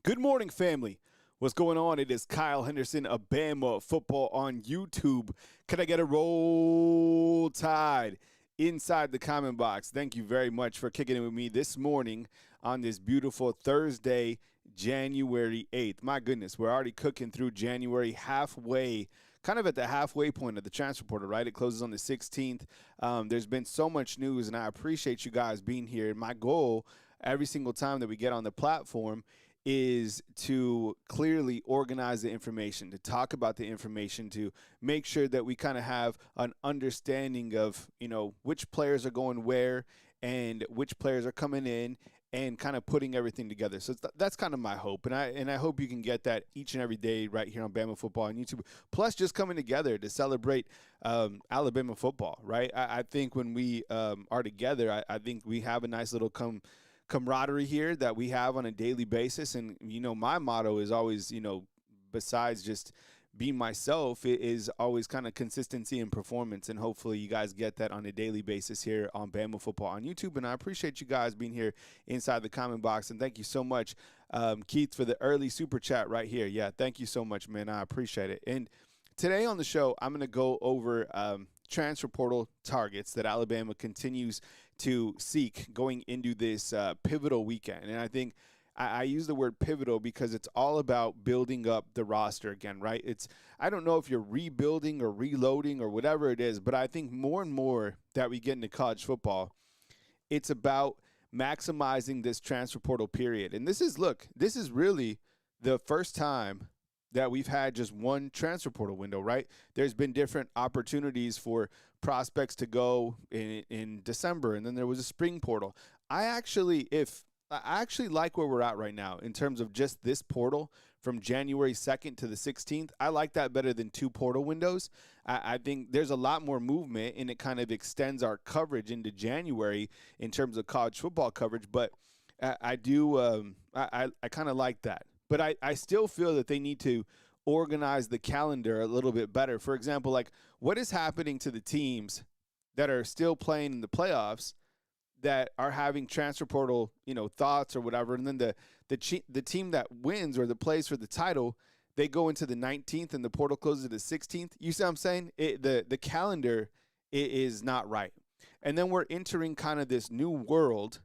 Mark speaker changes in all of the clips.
Speaker 1: Good morning, family. What's going on? It is Kyle Henderson of Bama Football on YouTube. Can I get a roll tide inside the comment box? Thank you very much for kicking it with me this morning on this beautiful Thursday, January 8th. My goodness, we're already cooking through January halfway, kind of at the halfway point of the transfer portal, right? It closes on the 16th. There's been so much news, and I appreciate you guys being here. My goal every single time that we get on the platform is to clearly organize the information, to talk about the information, to make sure that we kind of have an understanding of, which players are going where and which players are coming in and kind of putting everything together. So that's kind of my hope. And I hope you can get that each and every day right here on Bama Football on YouTube. Plus just coming together to celebrate Alabama football, right? I think when we are together, I think we have a nice little camaraderie here that we have on a daily basis. And, my motto is always, besides just being myself, it is always kind of consistency and performance. And hopefully you guys get that on a daily basis here on Bama Football on YouTube. And I appreciate you guys being here inside the comment box. And thank you so much, Keith, for the early super chat right here. Yeah, thank you so much, man. I appreciate it. And today on the show, I'm going to go over transfer portal targets that Alabama continues to seek going into this pivotal weekend. And I think I use the word pivotal because it's all about building up the roster again, right? I don't know if you're rebuilding or reloading or whatever it is, but I think more and more that we get into college football, it's about maximizing this transfer portal period. And this is really the first time that we've had just one transfer portal window, right? There's been different opportunities for prospects to go in December, and then there was a spring portal. I actually like where we're at right now in terms of just this portal from January 2nd to the 16th. I like that better than two portal windows. I think there's a lot more movement, and it kind of extends our coverage into January in terms of college football coverage, but I kind of like that. But I still feel that they need to organize the calendar a little bit better. For example, like what is happening to the teams that are still playing in the playoffs that are having transfer portal, thoughts or whatever, and then the team that wins or that plays for the title, they go into the 19th and the portal closes to the 16th. You see what I'm saying? The calendar is not right. And then we're entering kind of this new world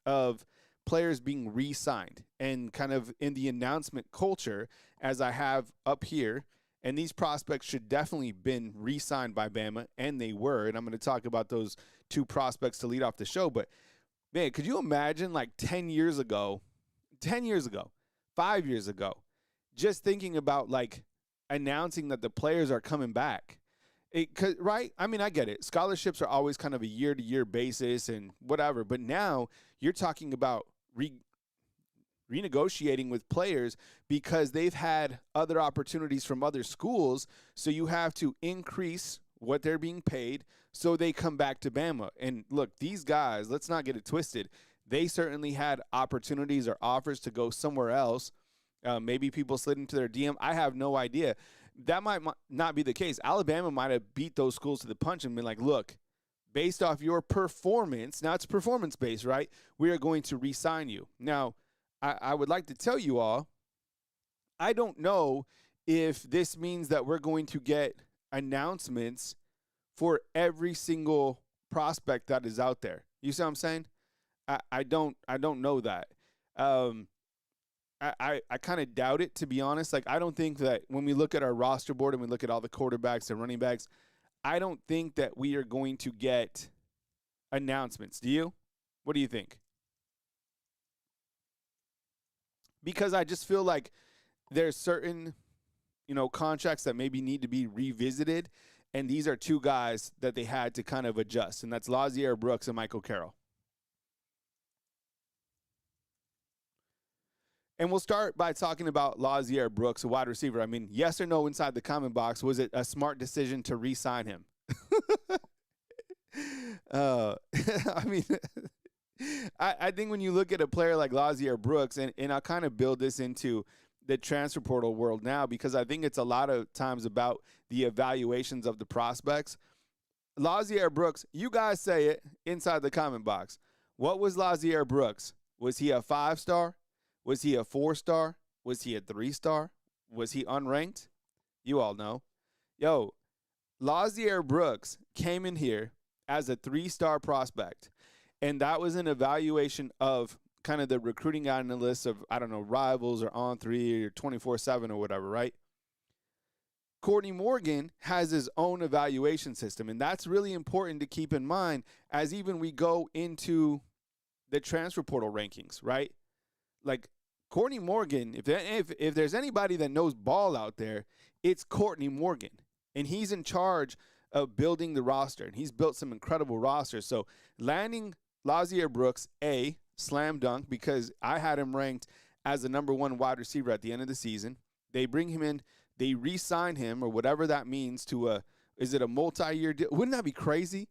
Speaker 1: of players being re-signed and kind of in the announcement culture as I have up here. And these prospects should definitely been re-signed by Bama, and they were. And I'm going to talk about those two prospects to lead off the show. But, man, could you imagine like 10 years ago, 5 years ago, just thinking about like announcing that the players are coming back? Right? I mean, I get it. Scholarships are always kind of a year-to-year basis and whatever. But now you're talking about renegotiating with players because they've had other opportunities from other schools. So you have to increase what they're being paid so they come back to Bama. And look, these guys, let's not get it twisted. They certainly had opportunities or offers to go somewhere else. Maybe people slid into their DM. I have no idea. That might not be the case. Alabama might have beat those schools to the punch and been like, look, based off your performance, now it's performance-based, right? We are going to re-sign you. Now, I would like to tell you all, I don't know if this means that we're going to get announcements for every single prospect that is out there. You see what I'm saying? I don't know that. I kind of doubt it, to be honest. Like, I don't think that when we look at our roster board and we look at all the quarterbacks and running backs, I don't think that we are going to get announcements. Do you? What do you think? Because I just feel like there's certain, contracts that maybe need to be revisited, and these are two guys that they had to kind of adjust, and that's Lazier Brooks and Michael Carroll. And we'll start by talking about Lazier Brooks, a wide receiver. I mean, yes or no inside the comment box, was it a smart decision to re-sign him? I mean, I think when you look at a player like Lazier Brooks, and I'll kind of build this into the transfer portal world now because I think it's a lot of times about the evaluations of the prospects. Lazier Brooks, you guys say it inside the comment box. What was Lazier Brooks? Was he a 5-star? Was he a 4-star? Was he a 3-star? Was he unranked? You all know. Yo, Lazier Brooks came in here as a 3-star prospect, and that was an evaluation of kind of the recruiting analysts of, I don't know, Rivals or On3 or 24/7 or whatever, right? Courtney Morgan has his own evaluation system, and that's really important to keep in mind as even we go into the transfer portal rankings, right? Like Courtney Morgan, if there's anybody that knows ball out there, it's Courtney Morgan, and he's in charge of building the roster, and he's built some incredible rosters. So landing Lazier Brooks, slam dunk, because I had him ranked as the number 1 wide receiver at the end of the season. They bring him in. They re-sign him or whatever that means to is it a multi-year deal? Wouldn't that be crazy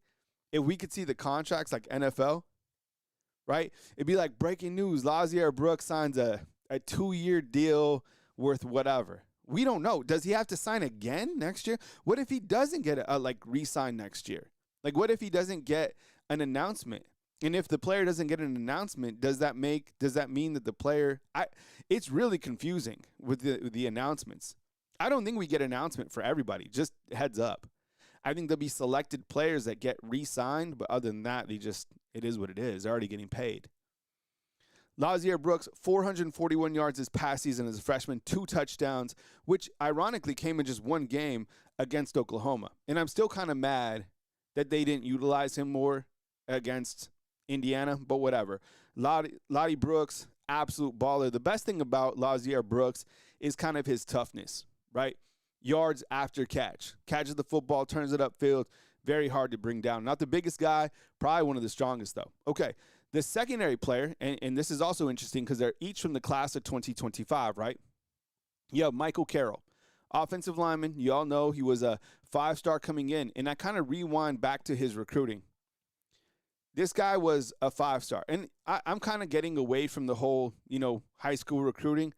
Speaker 1: if we could see the contracts like NFL, right? It'd be like breaking news. Lazier Brooks signs a 2-year deal worth whatever. We don't know. Does he have to sign again next year? What if he doesn't get re-sign next year? Like what if he doesn't get an announcement? And if the player doesn't get an announcement, does that mean that the player it's really confusing with the announcements. I don't think we get an announcement for everybody. Just heads up. I think there'll be selected players that get re-signed, but other than that, it is what it is. They're already getting paid. Lazier Brooks, 441 yards this past season as a freshman, 2 touchdowns, which ironically came in just 1 game against Oklahoma. And I'm still kind of mad that they didn't utilize him more against Indiana, but whatever. Lottie Brooks, absolute baller. The best thing about Lazier Brooks is kind of his toughness, right? Yards after catch. Catches the football, turns it upfield. Very hard to bring down. Not the biggest guy, probably one of the strongest, though. Okay, the secondary player, and this is also interesting because they're each from the class of 2025, right? You have Michael Carroll, offensive lineman. You all know he was a 5-star coming in, and I kind of rewind back to his recruiting. This guy was a 5-star, and I'm kind of getting away from the whole, high school recruiting.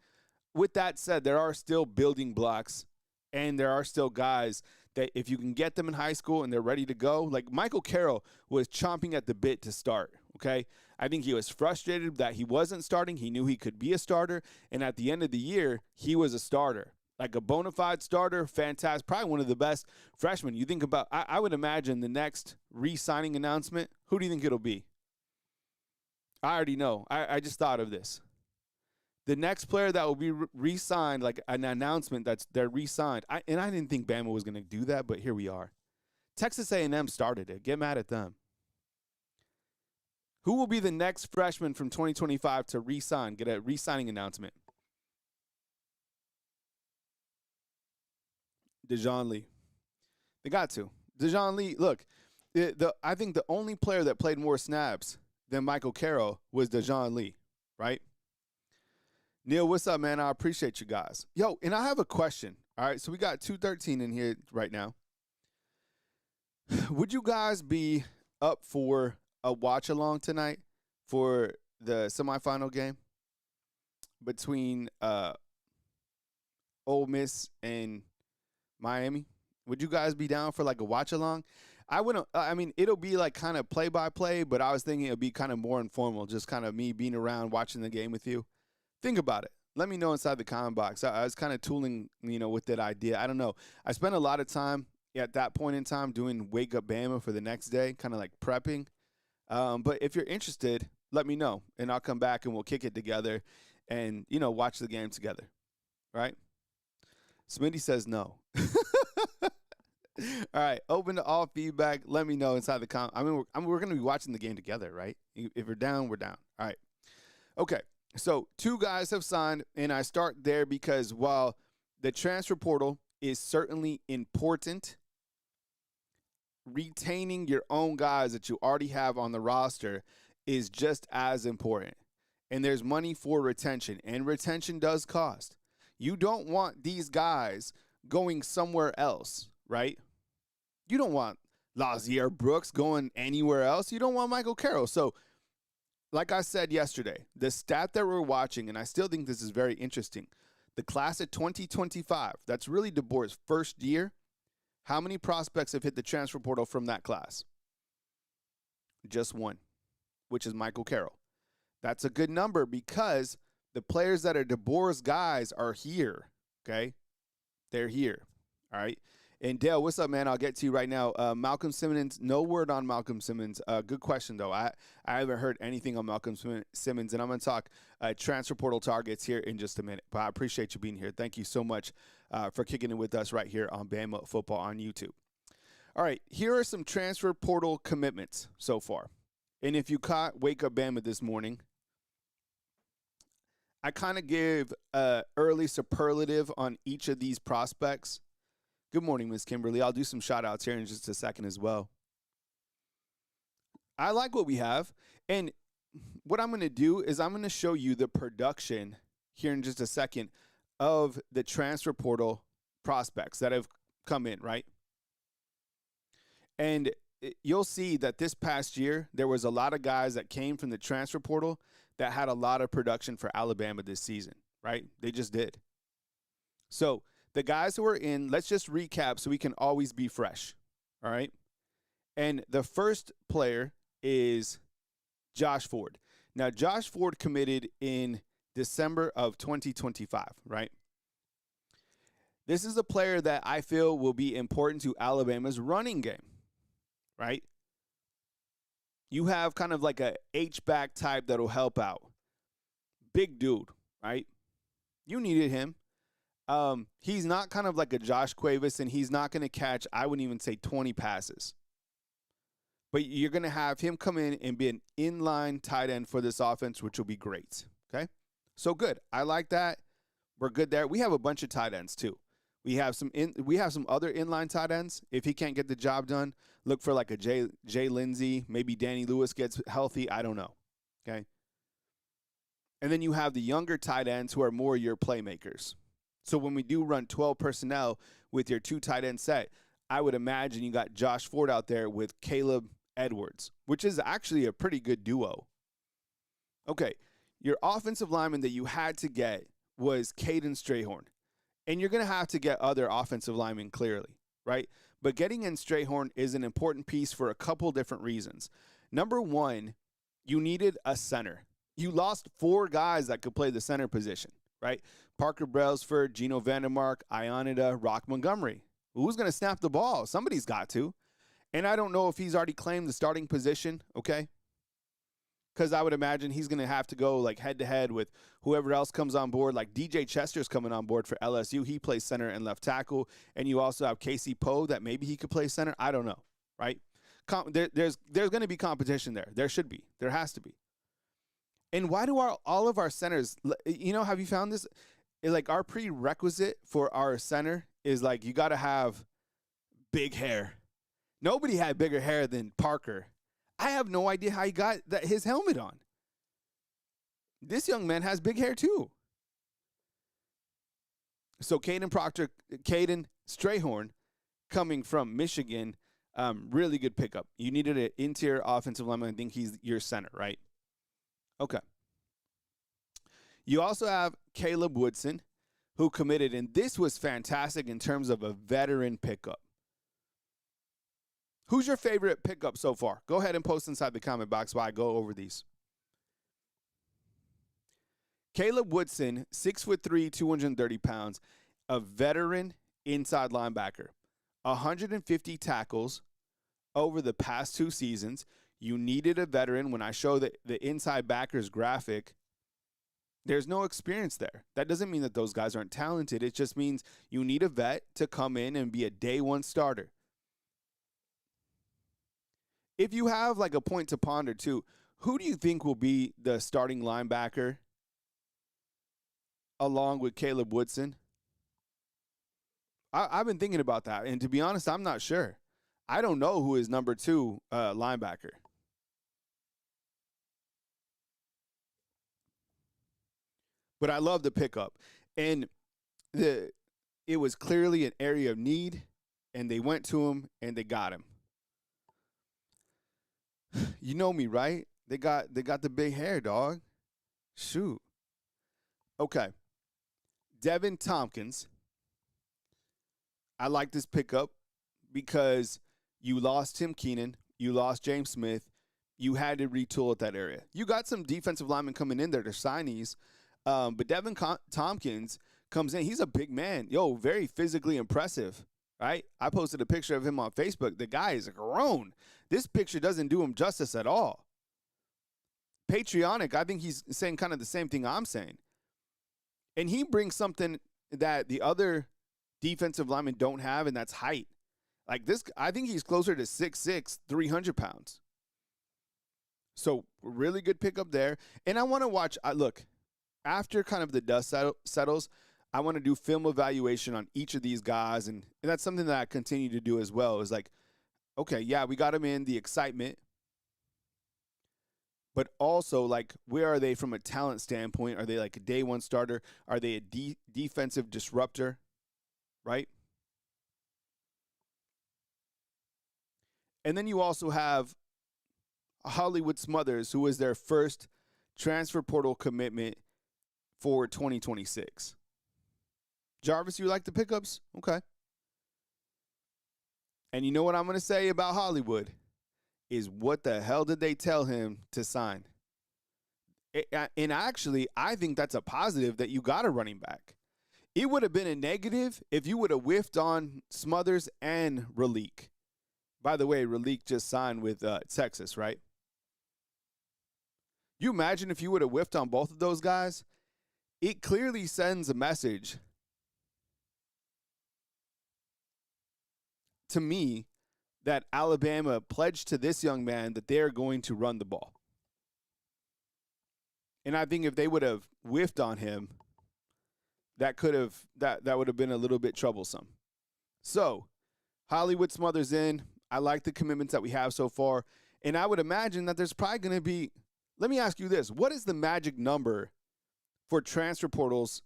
Speaker 1: With that said, there are still building blocks, and there are still guys that if you can get them in high school and they're ready to go, like Michael Carroll was chomping at the bit to start, okay? I think he was frustrated that he wasn't starting. He knew he could be a starter, and at the end of the year, he was a starter. Like a bona fide starter, fantastic, probably one of the best freshmen. You think about, I would imagine the next re-signing announcement, who do you think it'll be? I already know. I just thought of this. The next player that will be re-signed, like an announcement they're re-signed. I didn't think Bama was going to do that, but here we are. Texas A&M started it. Get mad at them. Who will be the next freshman from 2025 to re-sign, get a re-signing announcement? Dejoun Lee. They got to. Dejoun Lee, look, I think the only player that played more snaps than Michael Carroll was Dejoun Lee, right? Neil, what's up, man? I appreciate you guys. Yo, and I have a question. All right, so we got 213 in here right now. Would you guys be up for a watch-along tonight for the semifinal game between Ole Miss and Miami? Would you guys be down for like a watch-along? I wouldn't. I mean, it'll be like kind of play-by-play, but I was thinking it'll be kind of more informal, just kind of me being around watching the game with you. Think about it. Let me know inside the comment box. I was kind of tooling, with that idea. I don't know. I spent a lot of time at that point in time doing Wake Up Bama for the next day, kind of like prepping. But if you're interested, let me know, and I'll come back and we'll kick it together and, watch the game together, right? Smitty says no. All right, open to all feedback. Let me know inside the comment. I mean, we're going to be watching the game together, right? If we're down, we're down. All right. Okay. So 2 guys have signed, and I start there because while the transfer portal is certainly important, retaining your own guys that you already have on the roster is just as important. And there's money for retention, and retention does cost. You don't want these guys going somewhere else, right? You don't want Lazier Brooks going anywhere else. You don't want Michael Carroll. So, like I said yesterday, the stat that we're watching, and I still think this is very interesting, the class of 2025, that's really DeBoer's first year. How many prospects have hit the transfer portal from that class? Just 1, which is Michael Carroll. That's a good number because the players that are DeBoer's guys are here, okay? They're here, all right? And Dale, what's up, man? I'll get to you right now. Malcolm Simmons, no word on Malcolm Simmons. Good question, though. I haven't heard anything on Malcolm Simmons, and I'm going to talk transfer portal targets here in just a minute. But I appreciate you being here. Thank you so much for kicking it with us right here on Bama Football on YouTube. All right, here are some transfer portal commitments so far. And if you caught Wake Up Bama this morning, I kind of give early superlative on each of these prospects. Good morning, Miss Kimberly. I'll do some shout-outs here in just a second as well. I like what we have. And what I'm going to do is I'm going to show you the production here in just a second of the transfer portal prospects that have come in, right? And you'll see that this past year, there was a lot of guys that came from the transfer portal that had a lot of production for Alabama this season, right? They just did. So the guys who are in, let's just recap so we can always be fresh, all right? And the first player is Josh Ford. Now, Josh Ford committed in December of 2025, right? This is a player that I feel will be important to Alabama's running game, right? You have kind of like a H-back type that'll help out. Big dude, right? You needed him. He's not kind of like a Josh Cuevas, and he's not going to catch, I wouldn't even say 20 passes. But you're going to have him come in and be an inline tight end for this offense, which will be great, okay? So good. I like that. We're good there. We have a bunch of tight ends too. We have some other inline tight ends. If he can't get the job done, look for like a Jay Lindsey. Maybe Danny Lewis gets healthy. I don't know. Okay. And then you have the younger tight ends who are more your playmakers. So when we do run 12 personnel with your 2 tight end set, I would imagine you got Josh Ford out there with Caleb Edwards, which is actually a pretty good duo. Okay. Your offensive lineman that you had to get was Caden Strayhorn. And you're going to have to get other offensive linemen clearly, right? But getting in Strayhorn is an important piece for a couple different reasons. Number one, you needed a center. You lost 4 guys that could play the center position, right? Parker Brailsford, Gino Vandermark, Ionita, Rock Montgomery. Who's going to snap the ball? Somebody's got to. And I don't know if he's already claimed the starting position, okay? Because I would imagine he's going to have to go like head-to-head with whoever else comes on board. Like DJ Chester's coming on board for LSU. He plays center and left tackle. And you also have Casey Poe that maybe he could play center. I don't know, right? There's going to be competition there. There should be. There has to be. And why do all of our centers, have you found this? Like our prerequisite for our center is like you got to have big hair. Nobody had bigger hair than Parker. I have no idea how he got his helmet on. This young man has big hair too. So Caden Strayhorn, coming from Michigan, really good pickup. You needed an interior offensive lineman. I think he's your center, right? Okay. You also have Caleb Woodson, who committed, and this was fantastic in terms of a veteran pickup. Who's your favorite pickup so far? Go ahead and post inside the comment box while I go over these. Caleb Woodson, 6'3", 230 pounds, a veteran inside linebacker. 150 tackles over the past 2 seasons. You needed a veteran. When I show the inside backers graphic, there's no experience there. That doesn't mean that those guys aren't talented. It just means you need a vet to come in and be a day one starter. If you have like a point to ponder too, who do you think will be the starting linebacker along with Caleb Woodson? I've been thinking about that, and to be honest, I'm not sure. I don't know who is number 2 linebacker. But I love the pickup, and it was clearly an area of need, and they went to him and they got him. You know me, right? They got the big hair, dog. Shoot. Okay. Devin Tompkins. I like this pickup because you lost Tim Keenan. You lost James Smith. You had to retool at that area. You got some defensive linemen coming in there to signees. But Tompkins comes in. He's a big man. Yo, very physically impressive, right? I posted a picture of him on Facebook. The guy is grown. This picture doesn't do him justice at all. Patriotic, I think he's saying kind of the same thing I'm saying. And he brings something that the other defensive linemen don't have, and that's height. Like this, I think he's closer to 6'6", 300 pounds. So really good pickup there. And I want to watch, look, after kind of the dust settles, I want to do film evaluation on each of these guys. And that's something that I continue to do as well, is like, okay, yeah, we got them in the excitement. But also, like, where are they from a talent standpoint? Are they like a day one starter? Are they a defensive disruptor, right? And then you also have Hollywood Smothers, who is their first transfer portal commitment for 2026. Jarvis, you like the pickups? Okay. And you know what I'm going to say about Hollywood is, what the hell did they tell him to sign? And actually, I think that's a positive that you got a running back. It would have been a negative if you would have whiffed on Smothers and Raleek. By the way, Raleek just signed with Texas, right? You imagine if you would have whiffed on both of those guys? It clearly sends a message to me that Alabama pledged to this young man that they're going to run the ball. And I think if they would have whiffed on him, that would have been a little bit troublesome. So, Hollywood Smothers in. I like the commitments that we have so far. And I would imagine that there's probably going to be, let me ask you this. What is the magic number for transfer portals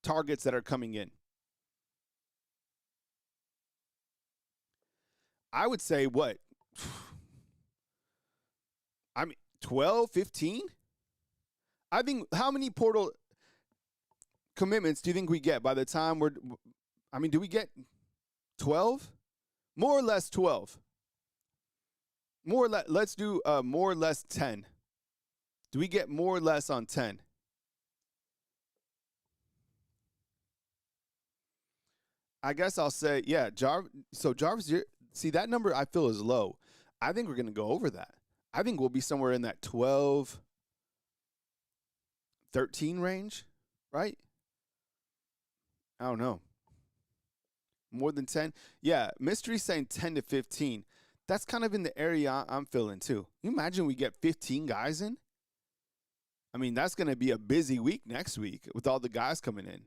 Speaker 1: targets that are coming in? I would say what? I mean, 12, 15? I think, how many portal commitments do you think we get by the time do we get 12? More or less 12. More or less, let's do more or less 10. Do we get more or less on 10? I guess I'll say, yeah, So Jarvis, see, that number I feel is low. I think we're going to go over that. I think we'll be somewhere in that 12, 13 range, right? I don't know. More than 10? Yeah, Mystery's saying 10 to 15. That's kind of in the area I'm feeling too. Can you imagine we get 15 guys in? I mean, that's going to be a busy week next week with all the guys coming in.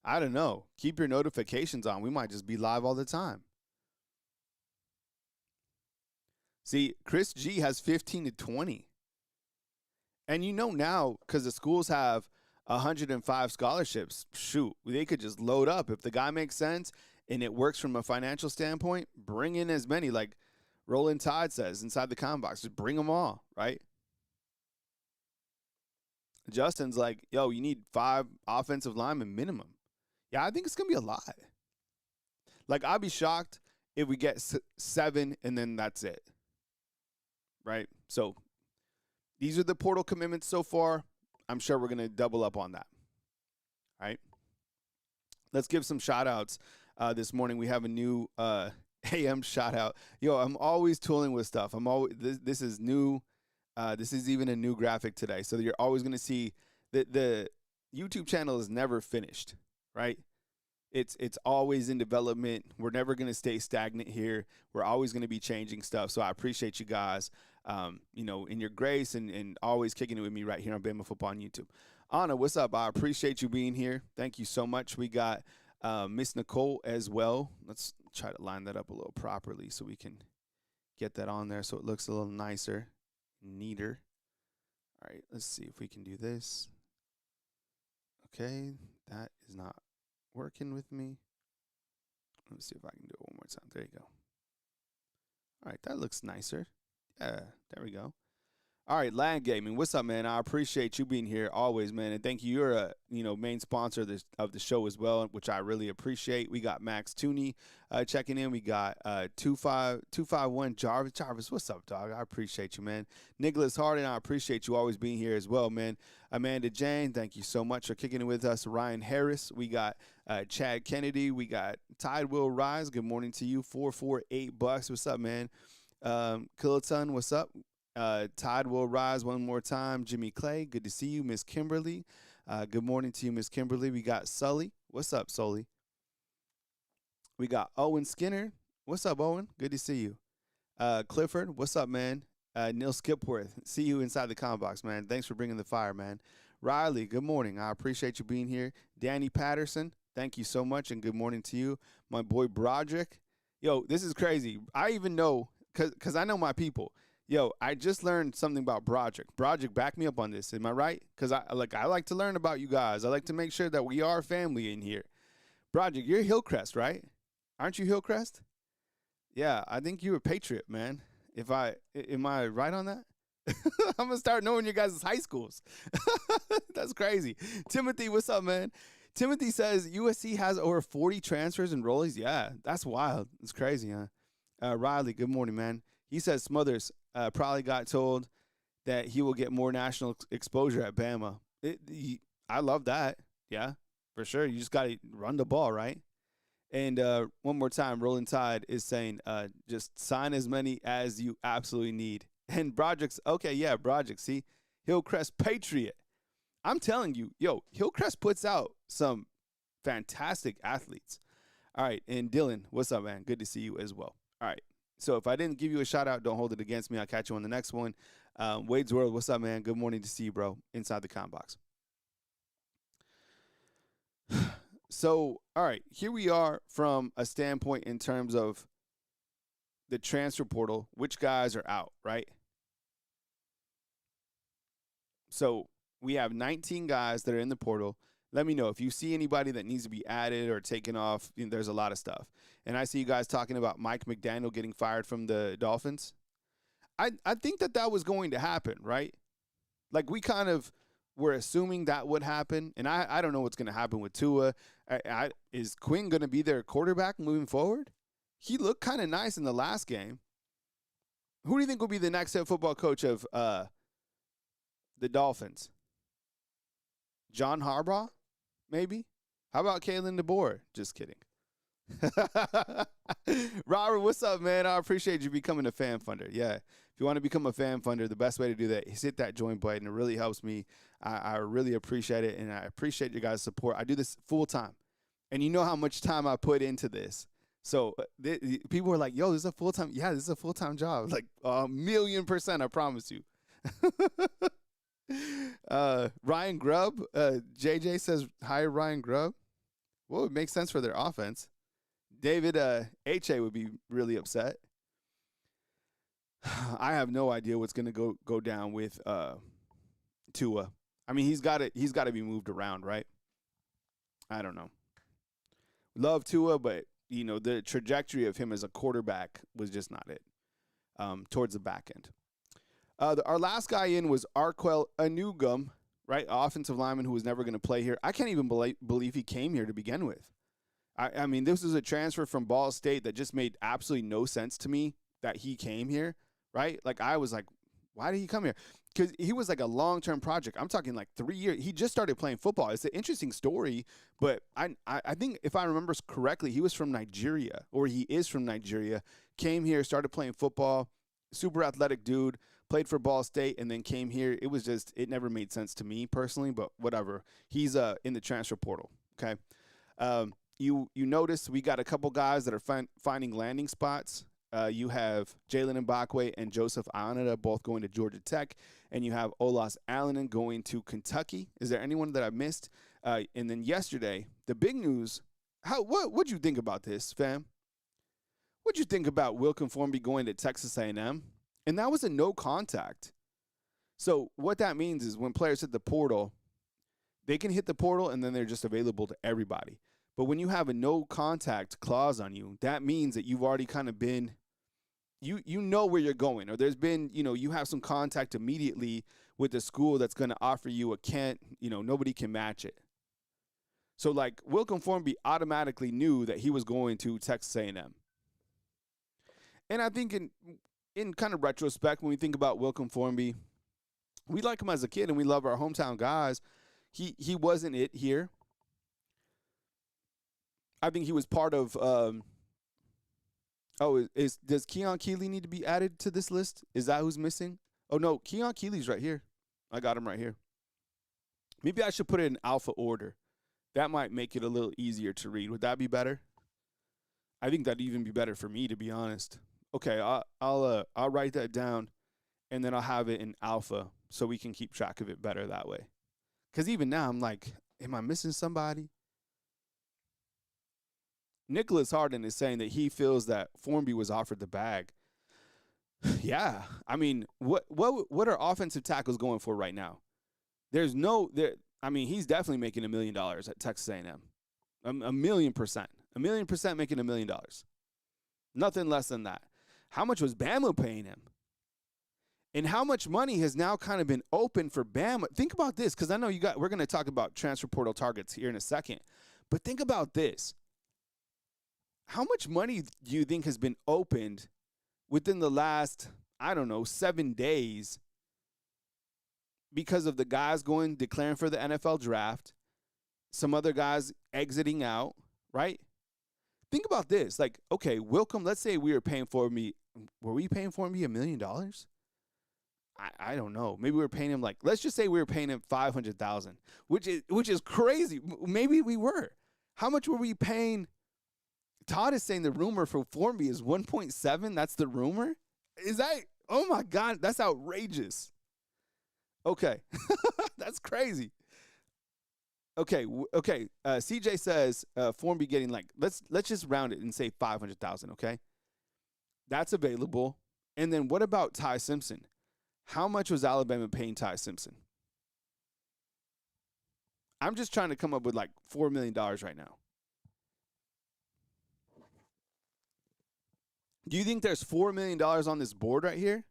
Speaker 1: I don't know. Keep your notifications on. We might just be live all the time. See, Chris G has 15 to 20. And you know now, because the schools have 105 scholarships, shoot, they could just load up. If the guy makes sense and it works from a financial standpoint, bring in as many. Like Roland Tide says inside the comment box, just bring them all, right? Justin's like, yo, you need 5 offensive linemen minimum. Yeah, I think it's going to be a lot. Like, I'd be shocked if we get 7 and then that's it, right? So these are the portal commitments so far. I'm sure we're going to double up on that, right? Let's give some shout-outs. This morning we have a new AM shout-out. Yo, I'm always tooling with stuff. This is new. This is even a new graphic today. So you're always going to see the YouTube channel is never finished, right? It's always in development. We're never going to stay stagnant here. We're always going to be changing stuff. So I appreciate you guys, in your grace and always kicking it with me right here on Bama Football on YouTube. Anna, what's up? I appreciate you being here. Thank you so much. We got Miss Nicole as well. Let's try to line that up a little properly so we can get that on there so it looks a little nicer, neater. All right, let's see if we can do this. Okay, that is not working with me. Let's see if I can do it one more time. There you go. All right, that looks nicer. Yeah, there we go. All right, Land Gaming. What's up, man? I appreciate you being here always, man, and thank you. You're a main sponsor of the show as well, which I really appreciate. We got Max Tooney checking in. We got 25251 Jarvis. Jarvis, what's up, dog? I appreciate you, man. Nicholas Harden, I appreciate you always being here as well, man. Amanda Jane, thank you so much for kicking it with us. Ryan Harris, we got Chad Kennedy, we got Tide Will Rise. Good morning to you. $448. What's up, man? Killaton, what's up? Tide Will Rise one more time. Jimmy Clay, good to see you. Miss Kimberly, good morning to you, Miss Kimberly. We got Sully. What's up, Sully? We got Owen Skinner. What's up, Owen? Good to see you. Clifford, what's up, man? Neil Skipworth, see you inside the comment box, man. Thanks for bringing the fire, man. Riley, good morning. I appreciate you being here. Danny Patterson, thank you so much, and good morning to you. My boy Broderick. Yo, this is crazy. I even know, because I know my people. Yo, I just learned something about Broderick. Broderick, back me up on this. Am I right? Because I like to learn about you guys. I like to make sure that we are family in here. Broderick, you're Hillcrest, right? Aren't you Hillcrest? Yeah, I think you're a Patriot, man. Am I right on that? I'm gonna start knowing your guys' high schools. That's crazy. Timothy, what's up, man? Timothy says USC has over 40 transfers and rollies. Yeah, that's wild. It's crazy, huh? Riley, good morning, man. He says Smothers probably got told that he will get more national exposure at Bama. I love that. Yeah, for sure. You just got to run the ball, right? And one more time, Rolling Tide is saying just sign as many as you absolutely need. And Broderick's, okay, yeah, Broderick, see? Hillcrest Patriot. I'm telling you, yo, Hillcrest puts out some fantastic athletes. All right, and Dylan, what's up, man? Good to see you as well. All right. So if I didn't give you a shout out, don't hold it against me. I'll catch you on the next one. Wade's World, what's up, man? Good morning to see you, bro, inside the comment box. So, all right, here we are from a standpoint in terms of the transfer portal, which guys are out, right? So we have 19 guys that are in the portal. Let me know if you see anybody that needs to be added or taken off. There's a lot of stuff. And I see you guys talking about Mike McDaniel getting fired from the Dolphins. I think that was going to happen, right? Like we kind of were assuming that would happen. And I don't know what's going to happen with Tua. Is Quinn going to be their quarterback moving forward? He looked kind of nice in the last game. Who do you think will be the next head football coach of the Dolphins? John Harbaugh, maybe? How about Kalen DeBoer? Just kidding. Robert, what's up, man? I appreciate you becoming a fan funder. Yeah, if you want to become a fan funder, the best way to do that is hit that join button. It really helps me. I really appreciate it, and I appreciate your guys' support. I do this full time, and you know how much time I put into this. So people are like, yo, this is a full-time. Yeah, this is a full-time job. Like 1,000,000%, I promise you. Ryan Grubb, JJ says, hire Ryan Grubb. Well, it makes sense for their offense. David H.A. would be really upset. I have no idea what's going to go down with Tua. I mean, he's got to be moved around, right? I don't know. Love Tua, but the trajectory of him as a quarterback was just not it. Towards the back end. Our last guy in was Arquel Anugum, right? Offensive lineman who was never going to play here. I can't even believe he came here to begin with. I mean, this was a transfer from Ball State that just made absolutely no sense to me that he came here, right? Like, I was like, why did he come here? Because he was like a long-term project. I'm talking like 3 years. He just started playing football. It's an interesting story, but I think if I remember correctly, he was from Nigeria, or he is from Nigeria, came here, started playing football, super athletic dude, played for Ball State, and then came here. It never made sense to me personally, but whatever. He's in the transfer portal, okay? You notice we got a couple guys that are finding landing spots. You have Jalen Mbakwe and Joseph Ayanada both going to Georgia Tech, and you have Olas Alanen going to Kentucky. Is there anyone that I missed? And then yesterday, the big news. What'd you think about this, fam? What'd you think about Will Conformby going to Texas A&M? And that was a no contact. So what that means is when players hit the portal, they can hit the portal and then they're just available to everybody. But when you have a no contact clause on you, that means that you've already kind of been, you know where you're going, or there's been, you have some contact immediately with the school that's going to offer you a Kent, nobody can match it. So like Wilcom Formby automatically knew that he was going to Texas A&M. And I think in kind of retrospect, when we think about Wilcom Formby, we like him as a kid and we love our hometown guys. He wasn't it here. I think he was part of does Keon Keeley need to be added to this list? Is that who's missing? Oh no, Keon Keeley's right here. I got him right here. Maybe I should put it in alpha order. That might make it a little easier to read. Would that be better? I think that'd even be better for me, to be honest. Okay, I'll write that down, and then I'll have it in alpha so we can keep track of it better that way. Because even now, I'm like, am I missing somebody? Nicholas Harden is saying that he feels that Formby was offered the bag. Yeah, I mean, what are offensive tackles going for right now? He's definitely making $1 million at Texas A&M. A 1,000,000%. $1 million making $1 million. Nothing less than that. How much was Bama paying him? And how much money has now kind of been open for Bama? Think about this, because I know we're going to talk about transfer portal targets here in a second. But think about this. How much money do you think has been opened within the last, 7 days because of the guys declaring for the NFL draft, some other guys exiting out, right? Think about this. Like, okay, Wilcom, let's say we were paying Formby. Were we paying Formby $1 million? I don't know. Maybe we were paying him let's just say we were paying him $500,000, which is crazy. Maybe we were. How much were we paying? Todd is saying the rumor for Formby is 1.7. That's the rumor? Is that? Oh my God, that's outrageous. Okay. That's crazy. Okay. CJ says Formby getting let's just round it and say 500,000, okay? That's available. And then what about Ty Simpson? How much was Alabama paying Ty Simpson? I'm just trying to come up with $4 million right now. Do you think there's $4 million on this board right here?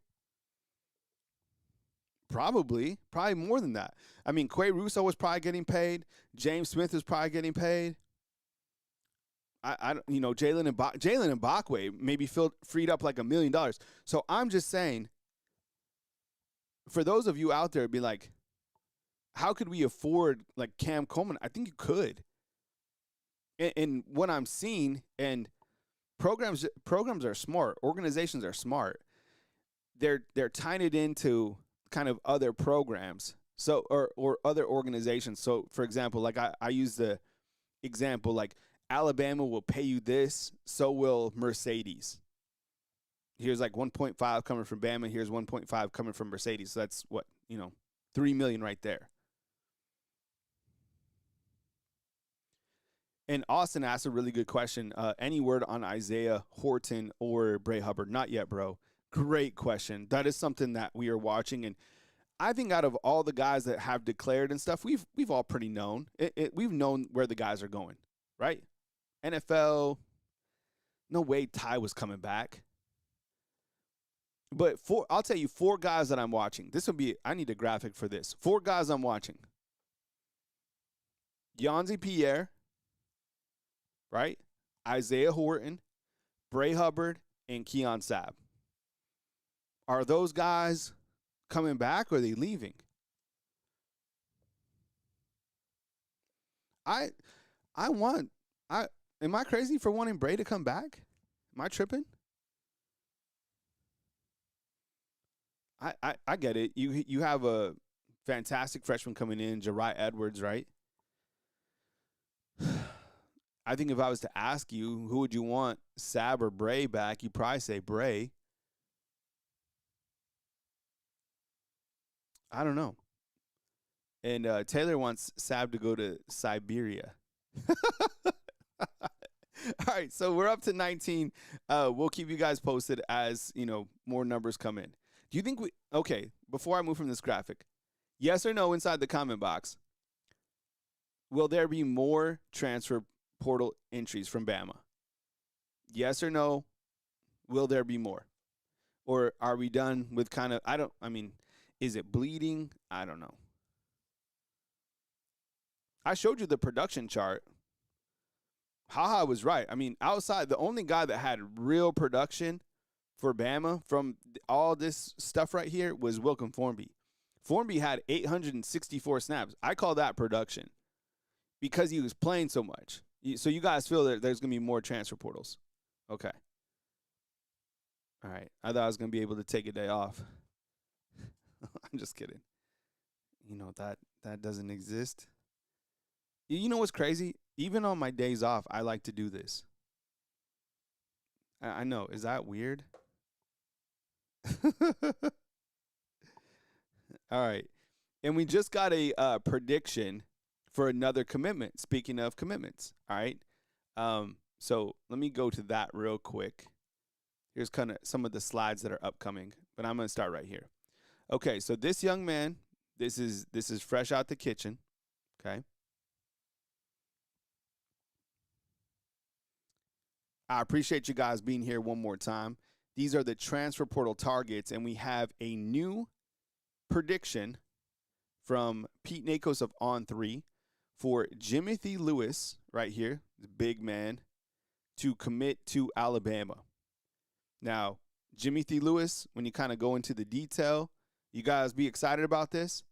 Speaker 1: Probably more than that. I mean, Quay Russo was probably getting paid. James Smith was probably getting paid. Jalen Mbakwe maybe freed up $1 million. So I'm just saying, for those of you out there, be like, how could we afford Cam Coleman? I think you could. And what I'm seeing, and programs are smart. Organizations are smart. They're tying it into kind of other programs, so or other organizations. So for example, I use the example Alabama will pay you this, so will Mercedes. Here's 1.5 coming from Bama. Here's 1.5 coming from Mercedes. So that's what, $3 million right there. And Austin asked a really good question. Any word on Isaiah Horton or Bray Hubbard? Not yet, bro. Great question. That is something that we are watching, and I think out of all the guys that have declared and stuff, we've all pretty known. We've known where the guys are going, right? NFL, no way Ty was coming back. But I'll tell you 4 guys that I'm watching. I need a graphic for this. 4 guys I'm watching. Yonzi Pierre, right? Isaiah Horton, Bray Hubbard, and Keon Sabb. Are those guys coming back or are they leaving? Am I crazy for wanting Bray to come back? Am I tripping? I get it. You have a fantastic freshman coming in, Jariah Edwards, right? I think if I was to ask you, who would you want, Sabb or Bray back, you'd probably say Bray. I don't know. And Taylor wants Sabb to go to Siberia. All right, so we're up to 19. We'll keep you guys posted as, more numbers come in. Do you think okay, before I move from this graphic, yes or no inside the comment box, will there be more transfer portal entries from Bama? Yes or no, will there be more? Or are we done with is it bleeding? I don't know. I showed you the production chart. Haha was right. I mean, outside, the only guy that had real production for Bama from all this stuff right here was Wilkin Formby. Formby had 864 snaps. I call that production because he was playing so much. So you guys feel that there's going to be more transfer portals. Okay. All right. I thought I was going to be able to take a day off. I'm just kidding. That doesn't exist. You know what's crazy? Even on my days off, I like to do this. I know. Is that weird? All right. And we just got a prediction for another commitment. Speaking of commitments. All right. So let me go to that real quick. Here's kind of some of the slides that are upcoming, but I'm going to start right here. Okay. So this young man, this is fresh out the kitchen. Okay. I appreciate you guys being here one more time. These are the transfer portal targets, and we have a new prediction from Pete Nakos of On3 for Jimothy Lewis right here, the big man, to commit to Alabama. Now, Jimothy Lewis, when you kind of go into the detail, you guys be excited about this.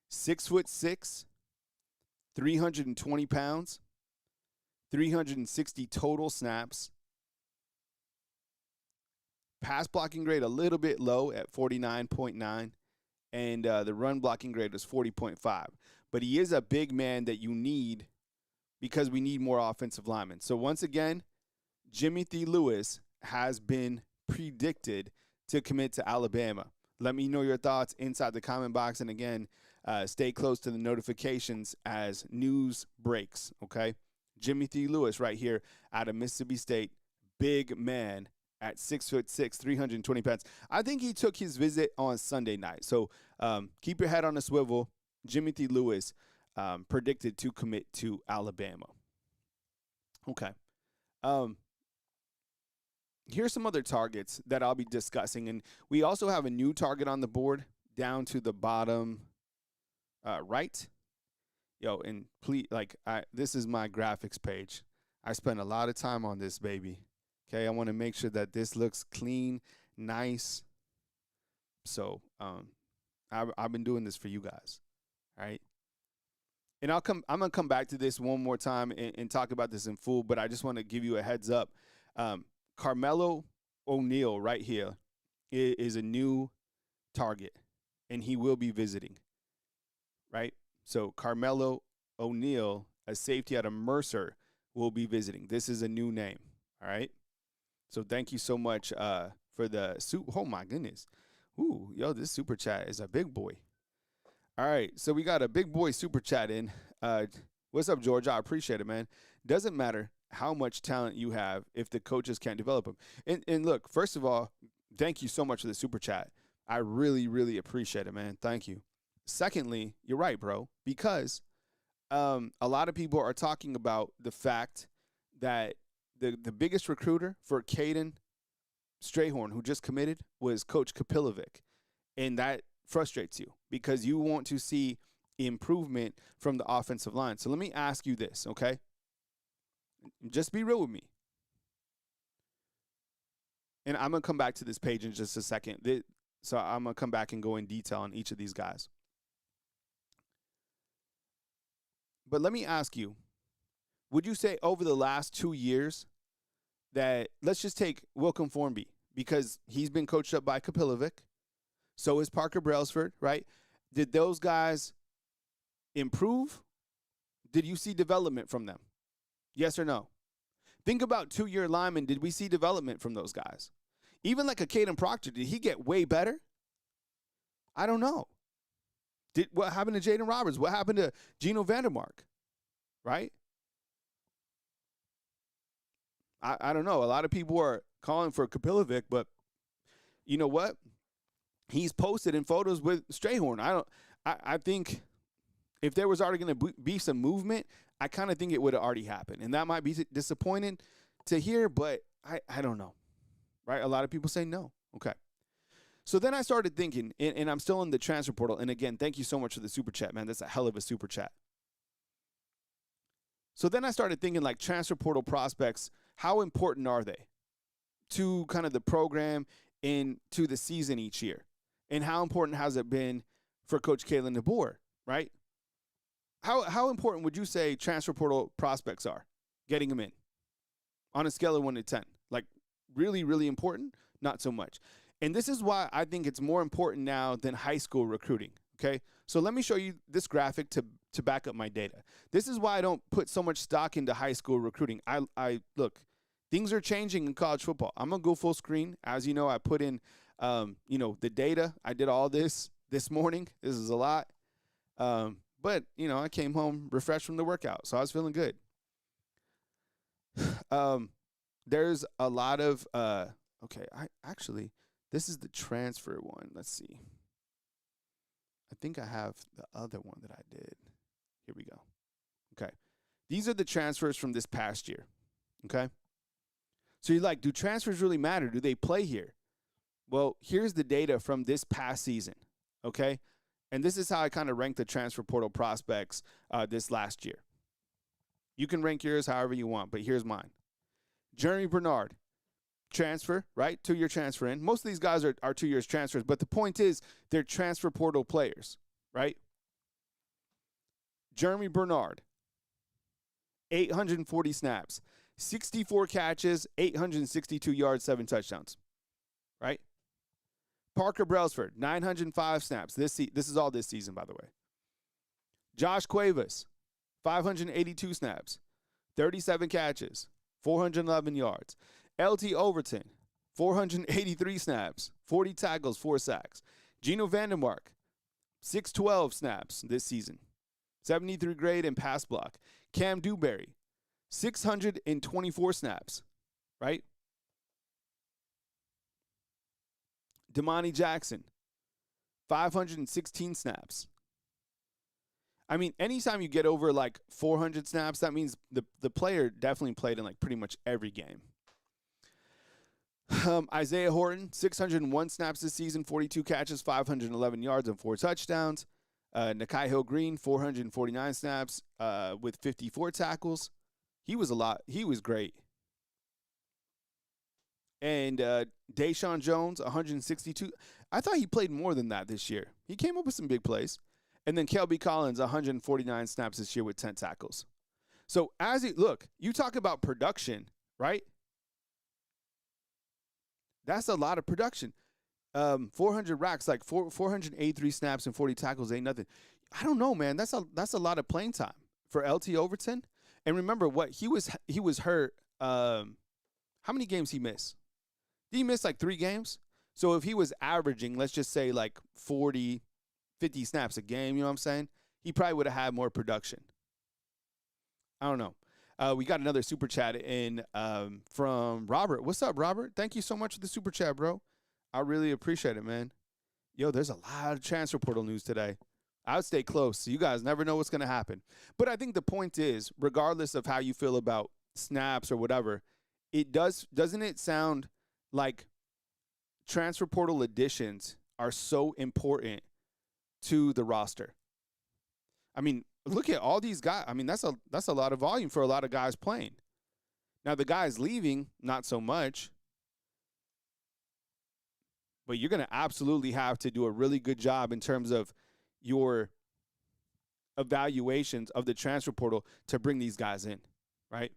Speaker 1: 6'6", 320 pounds, 360 total snaps. Pass blocking grade a little bit low at 49.9, and the run blocking grade was 40.5. But he is a big man that you need because we need more offensive linemen. So once again, Jimothy Lewis has been predicted to commit to Alabama. Let me know your thoughts inside the comment box. And again, stay close to the notifications as news breaks, okay? Jimothy Lewis right here out of Mississippi State, big man at 6'6", 320 pounds. I think he took his visit on Sunday night. So keep your head on a swivel. Jimothy Lewis predicted to commit to Alabama. Okay. Here's some other targets that I'll be discussing. And we also have a new target on the board down to the bottom right. And please, this is my graphics page. I spent a lot of time on this, baby. Okay, I want to make sure that this looks clean, nice. So I've been doing this for you guys, all right? And I'm going to come back to this one more time and talk about this in full, but I just want to give you a heads up. Carmelo O'Neal right here is a new target, and he will be visiting, right? So Carmelo O'Neal, a safety out of Mercer, will be visiting. This is a new name, all right? So thank you so much for the oh my goodness. Ooh, this super chat is a big boy. All right, so we got a big boy super chat in. What's up, George? I appreciate it, man. Doesn't matter how much talent you have if the coaches can't develop them. And look, first of all, thank you so much for the super chat. I really, really appreciate it, man. Thank you. Secondly, you're right, bro, because a lot of people are talking about the fact that the biggest recruiter for Caden Strayhorn, who just committed, was Coach Kapilovic. And that frustrates you because you want to see improvement from the offensive line. So let me ask you this, okay? Just be real with me. And I'm going to come back to this page in just a second. So I'm going to come back and go in detail on each of these guys. But let me ask you, would you say over the last 2 years that, let's just take Wilkin Formby, because he's been coached up by Kapilovic, so is Parker Brailsford, right? Did those guys improve? Did you see development from them? Yes or no? Think about 2-year linemen. Did we see development from those guys? Even like a Caden Proctor, did he get way better? I don't know. What happened to Jaden Roberts? What happened to Geno Vandermark? Right? I don't know. A lot of people are calling for Kapilovic, but you know what? He's posted in photos with Strayhorn. I think if there was already going to be some movement, I kind of think it would have already happened. And that might be disappointing to hear, but I don't know. Right? A lot of people say no. Okay. So then I started thinking, and I'm still in the transfer portal. And again, thank you so much for the super chat, man. That's a hell of a super chat. So then I started thinking, like, transfer portal prospects, how important are they to kind of the program and to the season each year? And how important has it been for Coach Kalen DeBoer, right? How important would you say transfer portal prospects are, getting them in, on a scale of 1 to 10? Like, really, really important? Not so much. And this is why I think it's more important now than high school recruiting, okay? So let me show you this graphic to back up my data. This is why I don't put so much stock into high school recruiting. I look, things are changing in college football. I'm going to go full screen. As you know, I put in, the data. I did all this morning. This is a lot. But, I came home refreshed from the workout, so I was feeling good. There's a lot of this is the transfer one. Let's see. I think I have the other one that I did. Here we go. Okay. These are the transfers from this past year. Okay. So you're like, do transfers really matter? Do they play here? Well, here's the data from this past season. Okay. And this is how I kind of rank the transfer portal prospects this last year. You can rank yours however you want, but here's mine. Jeremy Bernard, transfer, right? 2-year transfer in. Most of these guys are 2 years transfers, but the point is they're transfer portal players, right? Jeremy Bernard, 840 snaps, 64 catches, 862 yards, 7 touchdowns, right? Parker Brailsford, 905 snaps. This is all this season, by the way. Josh Cuevas, 582 snaps, 37 catches, 411 yards. LT Overton, 483 snaps, 40 tackles, 4 sacks. Gino Vandermark, 612 snaps this season, 73 grade and pass block. Cam Dewberry, 624 snaps, right? Damani Jackson, 516 snaps. I mean, anytime you get over like 400 snaps, that means the player definitely played in like pretty much every game. Isaiah Horton, 601 snaps this season, 42 catches, 511 yards, and 4 touchdowns. Nakai Hill-Green, 449 snaps with 54 tackles. He was great. And Deshaun Jones, 162. I thought he played more than that this year. He came up with some big plays. And then Kelby Collins, 149 snaps this year with 10 tackles. So you talk about production, right? That's a lot of production. 400 racks, like 483 snaps and 40 tackles ain't nothing. I don't know, man. That's a lot of playing time for LT Overton. And remember what he was hurt. How many games he missed? Did he miss like 3 games? So if he was averaging, let's just say like 40, 50 snaps a game, you know what I'm saying? He probably would have had more production. I don't know. We got another super chat in from Robert. What's up, Robert? Thank you so much for the super chat, bro. I really appreciate it, man. Yo, there's a lot of transfer portal news today. I would stay close. You guys never know what's going to happen. But I think the point is, regardless of how you feel about snaps or whatever, doesn't it sound like transfer portal additions are so important to the roster? I mean, look at all these guys. I mean, that's a lot of volume for a lot of guys playing. Now, the guys leaving, not so much. But you're going to absolutely have to do a really good job in terms of your evaluations of the transfer portal to bring these guys in, right?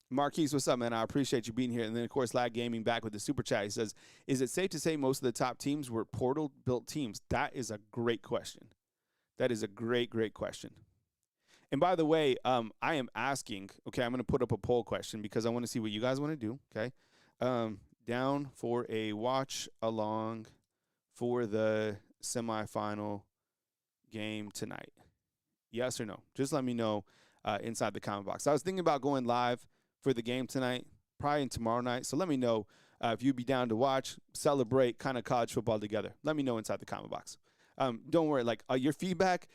Speaker 1: Marquise, what's up, man? I appreciate you being here. And then, of course, Lag Gaming back with the super chat. He says, is it safe to say most of the top teams were portal-built teams? That is a great question. That is a great, great question. And by the way, I am asking, okay, I'm going to put up a poll question because I want to see what you guys want to do, okay? Down for a watch along for the semifinal game tonight. Yes or no? Just let me know inside the comment box. I was thinking about going live for the game tonight, probably tomorrow night. So let me know if you'd be down to watch, celebrate kind of college football together. Let me know inside the comment box. Don't worry, like your feedback,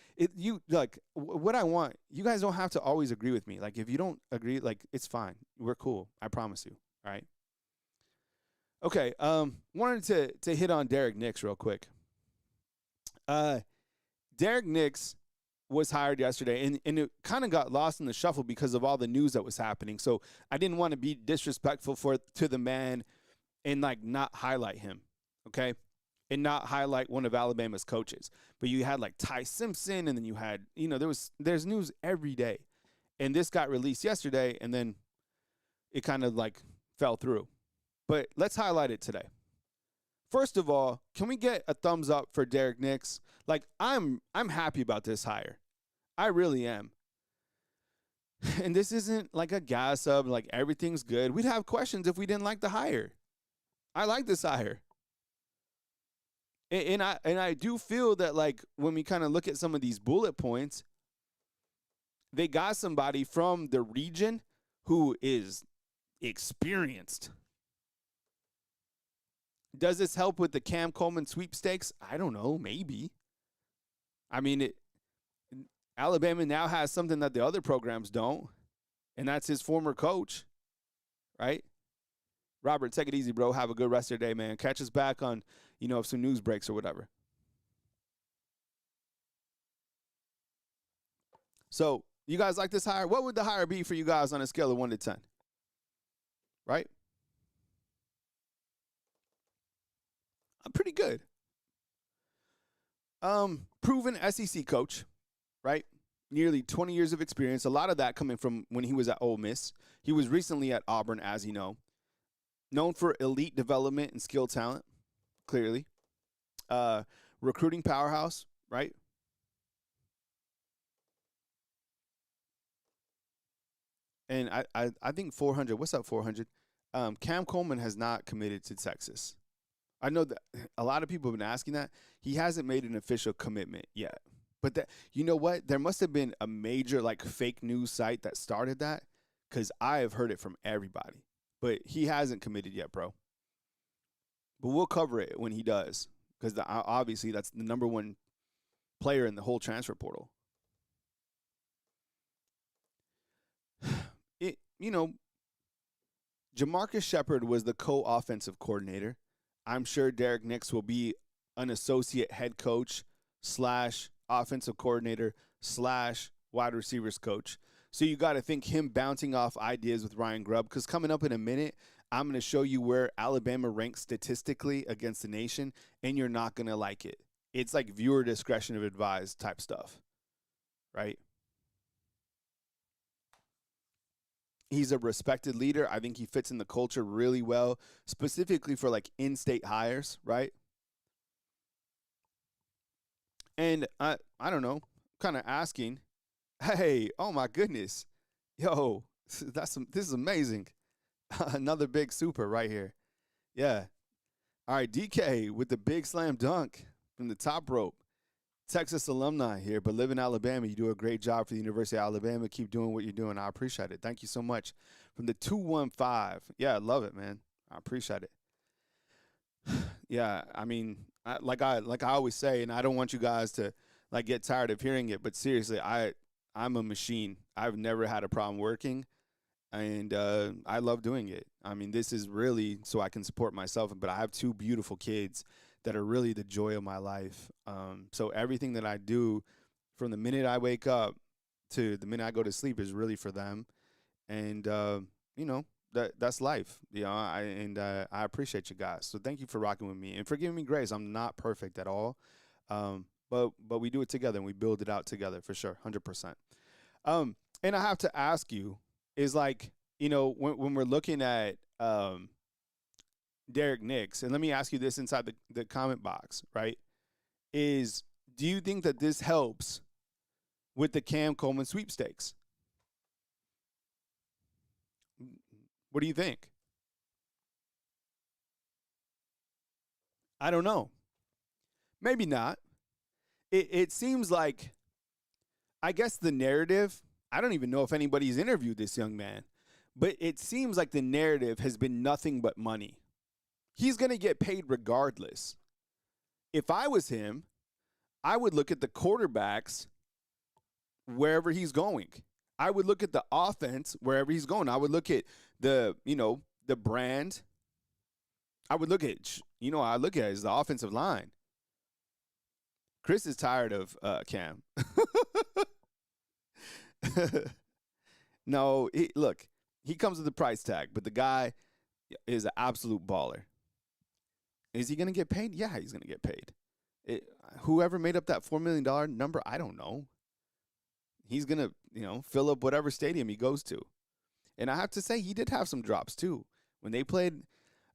Speaker 1: what I want, you guys don't have to always agree with me. Like if you don't agree, like it's fine. We're cool. I promise you. All right. Okay. Wanted to hit on Derrick Nix real quick. Uh, Derrick Nix was hired yesterday, and it kind of got lost in the shuffle because of all the news that was happening. So I didn't want to be disrespectful to the man and like not highlight him, okay, and not highlight one of Alabama's coaches. But you had like Ty Simpson, and then you had there's news every day, and this got released yesterday, and then it kind of like fell through. But let's highlight it today. First of all, can we get a thumbs up for Derrick Nix? Like I'm happy about this hire. I really am. And this isn't like a gas up, like everything's good. We'd have questions if we didn't like the hire. I like this hire. And I do feel that like when we kind of look at some of these bullet points, they got somebody from the region who is experienced. Does this help with the Cam Coleman sweepstakes? I don't know, maybe. I mean, Alabama now has something that the other programs don't, and that's his former coach, right? Robert, take it easy, bro. Have a good rest of your day, man. Catch us back on, if some news breaks or whatever. So, you guys like this hire? What would the hire be for you guys on a scale of 1 to 10? Right? I'm pretty good. Proven SEC coach, right? Nearly 20 years of experience. A lot of that coming from when he was at Ole Miss. He was recently at Auburn, as you know. Known for elite development and skill talent, clearly. Recruiting powerhouse, right? And I think 400. What's up, 400? Cam Coleman has not committed to Texas. I know that a lot of people have been asking that. He hasn't made an official commitment yet. But that, you know what? There must have been a major like fake news site that started that, because I have heard it from everybody. But he hasn't committed yet, bro. But we'll cover it when he does, because obviously that's the number one player in the whole transfer portal. Jamarcus Shepard was the co-offensive coordinator. I'm sure Derrick Nix will be an associate head coach slash offensive coordinator slash wide receivers coach. So you got to think him bouncing off ideas with Ryan Grubb, because coming up in a minute, I'm going to show you where Alabama ranks statistically against the nation, and you're not going to like it. It's like viewer discretion of advised type stuff, right? He's a respected leader. I think he fits in the culture really well, specifically for like in-state hires, right? And I don't know, kind of asking, hey, oh my goodness, yo, this is amazing. Another big super right here. Yeah. All right, DK with the big slam dunk from the top rope. Texas alumni here, but live in Alabama. You do a great job for the University of Alabama. Keep doing what you're doing. I appreciate it. Thank you so much. From the 215. Yeah, I love it, man. I appreciate it. Yeah, I mean, like I always say, and I don't want you guys to like get tired of hearing it, but seriously, I'm a machine. I've never had a problem working, and I love doing it. I mean, this is really so I can support myself, but I have two beautiful kids that are really the joy of my life. So everything that I do from the minute I wake up to the minute I go to sleep is really for them. And, that's life. I appreciate you guys. So thank you for rocking with me and for giving me grace. I'm not perfect at all. But we do it together and we build it out together for sure. 100%. And I have to ask you is like, when we're looking at, Derrick Nix, and let me ask you this inside the comment box, right? Do you think that this helps with the Cam Coleman sweepstakes? What do you think? I don't know. Maybe not. It seems like, I guess the narrative, I don't even know if anybody's interviewed this young man, but it seems like the narrative has been nothing but money. He's going to get paid regardless. If I was him, I would look at the quarterbacks wherever he's going. I would look at the offense wherever he's going. I would look at the brand. I would look at, I look at is the offensive line. Chris is tired of Cam. No, look, he comes with a price tag, but the guy is an absolute baller. Is he going to get paid? Yeah, he's going to get paid. Whoever made up that $4 million number, I don't know. He's going to, fill up whatever stadium he goes to. And I have to say, he did have some drops, too. When they played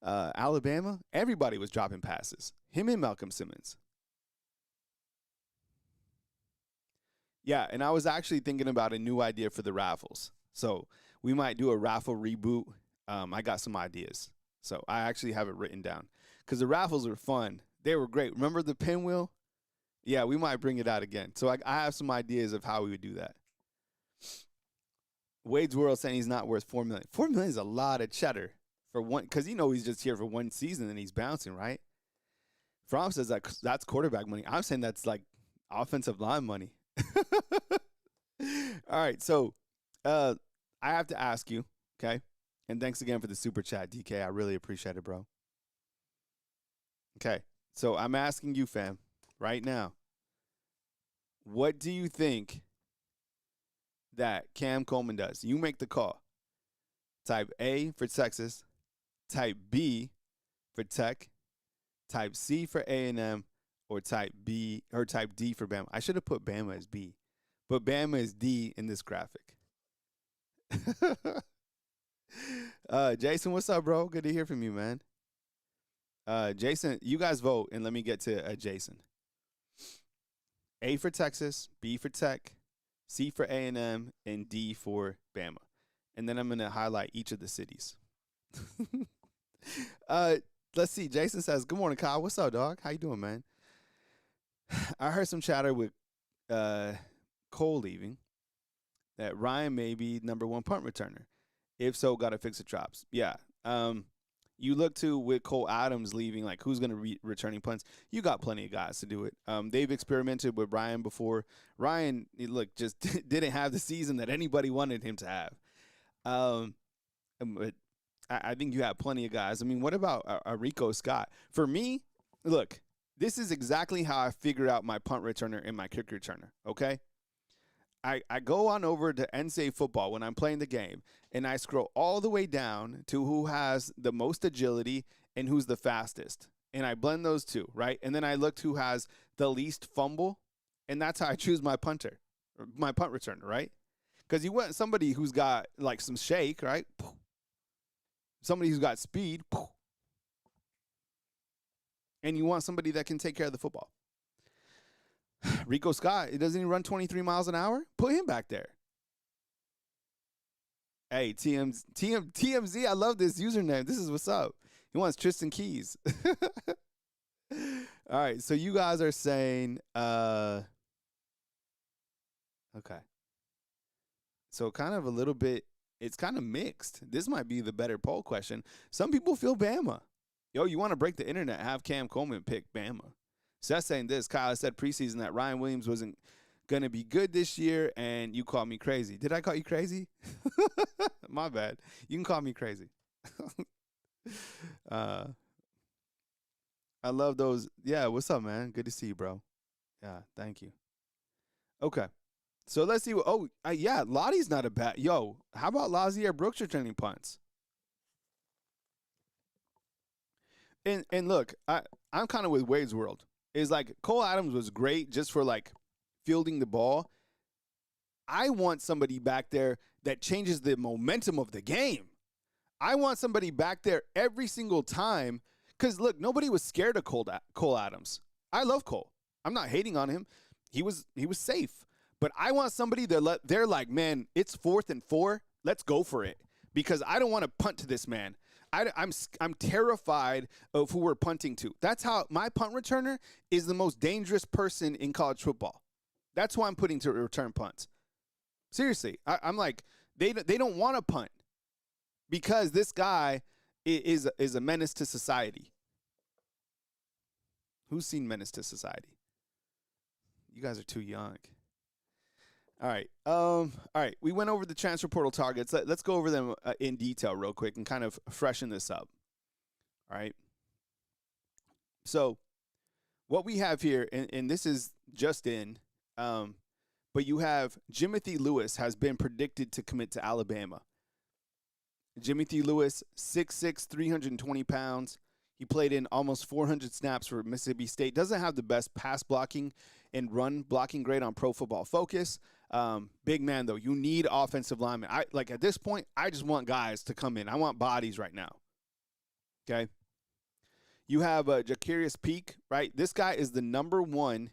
Speaker 1: Alabama, everybody was dropping passes. Him and Malcolm Simmons. Yeah, and I was actually thinking about a new idea for the raffles. So we might do a raffle reboot. I got some ideas. So I actually have it written down. Because the raffles were fun. They were great. Remember the pinwheel? Yeah, we might bring it out again. So I have some ideas of how we would do that. Wade's World saying he's not worth $4 million. $4 million is a lot of cheddar for one, because he's just here for one season and he's bouncing, right? Fromm says that's quarterback money. I'm saying that's like offensive line money. All right, so I have to ask you, okay? And thanks again for the super chat, DK. I really appreciate it, bro. Okay, so I'm asking you, fam, right now, what do you think that Cam Coleman does? You make the call. Type A for Texas, type B for Tech, type C for A&M, or type B or type D for Bama. I should have put Bama as B, but Bama is D in this graphic. Jason, what's up, bro? Good to hear from you, man. Jason, you guys vote, and let me get to Jason. A for Texas, B for Tech, C for A&M, and D for Bama. And then I'm going to highlight each of the cities. Let's see. Jason says, good morning, Kyle. What's up, dog? How you doing, man? I heard some chatter with Cole leaving that Ryan may be #1 punt returner. If so, got to fix the drops. Yeah. You look to with Cole Adams leaving, like who's going to be returning punts? You got plenty of guys to do it. They've experimented with Ryan before. Ryan, look, just didn't have the season that anybody wanted him to have. But I think you have plenty of guys. I mean, what about Rico Scott? For me, look, this is exactly how I figure out my punt returner and my kick returner, okay? I go on over to NCAA football when I'm playing the game, and I scroll all the way down to who has the most agility and who's the fastest. And I blend those two, right? And then I look who has the least fumble, and that's how I choose my punter, or my punt returner, right? Because you want somebody who's got, like, some shake, right? Somebody who's got speed. And you want somebody that can take care of the football. Rico Scott, doesn't he run 23 miles an hour? Put him back there. Hey, TMZ, I love this username. This is what's up. He wants Tristan Keys. All right, so you guys are saying, okay. So kind of a little bit, it's kind of mixed. This might be the better poll question. Some people feel Bama. Yo, you want to break the internet, have Cam Coleman pick Bama. Seth saying this, Kyle said preseason that Ryan Williams wasn't going to be good this year, and you called me crazy. Did I call you crazy? My bad. You can call me crazy. I love those. Yeah, what's up, man? Good to see you, bro. Yeah, thank you. Okay. So let's see. Yeah, Lottie's not a bad. Yo, how about Lazier Brooks returning punts? And look, I'm kind of with Wade's World. Is like Cole Adams was great just for like fielding the ball. I want somebody back there that changes the momentum of the game. I want somebody back there every single time. Because, look, nobody was scared of Cole Adams. I love Cole. I'm not hating on him. He was safe. But I want somebody that they're like, man, it's 4th and 4. Let's go for it. Because I don't want to punt to this man. I'm terrified of who we're punting to. That's how my punt returner is the most dangerous person in college football. That's who I'm putting to return punts. Seriously, I'm like, they don't want to punt because this guy is a menace to society. Who's seen Menace to Society? You guys are too young. All right. We went over the transfer portal targets. Let's go over them in detail real quick and kind of freshen this up. All right. So what we have here, and this is just in, but you have Jimothy Lewis has been predicted to commit to Alabama. Jimothy Lewis, 6'6", 320 pounds. He played in almost 400 snaps for Mississippi State. Doesn't have the best pass blocking and run blocking grade on Pro Football Focus. Big man, though. You need offensive linemen. At this point, I just want guys to come in. I want bodies right now. Okay? You have Jacarius Peak, right? This guy is the number 1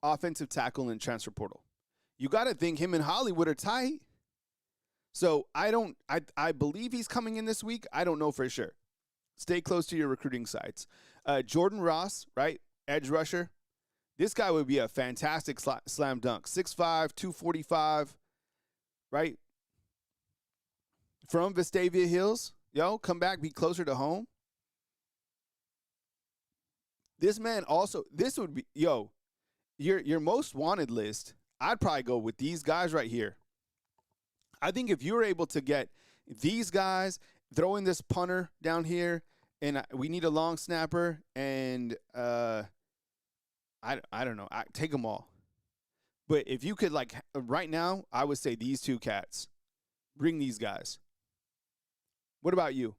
Speaker 1: offensive tackle in transfer portal. You got to think him and Hollywood are tight. So I believe he's coming in this week. I don't know for sure. Stay close to your recruiting sites. Jordan Ross, right? Edge rusher. This guy would be a fantastic slam dunk. 6'5", 245, right? From Vestavia Hills. Come back, be closer to home. This man also, this would be, your most wanted list, I'd probably go with these guys right here. I think if you're able to get these guys, throw in this punter down here, and we need a long snapper, and I don't know, take them all. But if you could, right now, I would say these 2 cats. Bring these guys. What about you?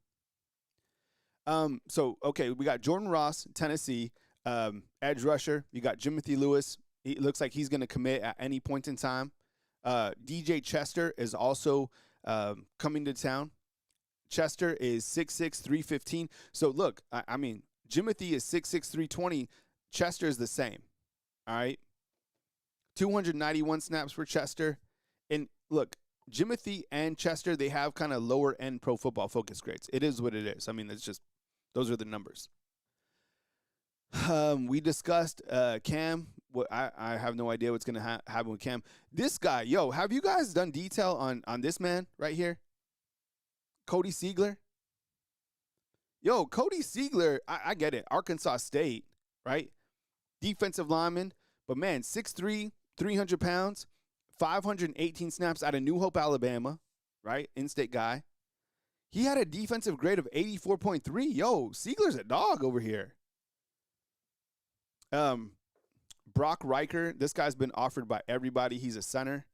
Speaker 1: Okay, we got Jordan Ross, Tennessee, edge rusher. You got Jimothy Lewis. It looks like he's going to commit at any point in time. DJ Chester is also coming to town. Chester is 6'6", 315. So, look, I mean, Jimothy is 6'6", 320. Chester is the same. All right? 291 snaps for Chester. And, look, Jimothy and Chester, they have kind of lower-end Pro Football Focus grades. It is what it is. I mean, it's just those are the numbers. We discussed Cam. I have no idea what's going to happen with Cam. This guy, have you guys done detail on this man right here? Cody Siegler? Cody Siegler, I get it. Arkansas State, right? Defensive lineman. But, man, 6'3", 300 pounds, 518 snaps out of New Hope, Alabama, right? In-state guy. He had a defensive grade of 84.3. Siegler's a dog over here. Brock Riker, this guy's been offered by everybody. He's a center.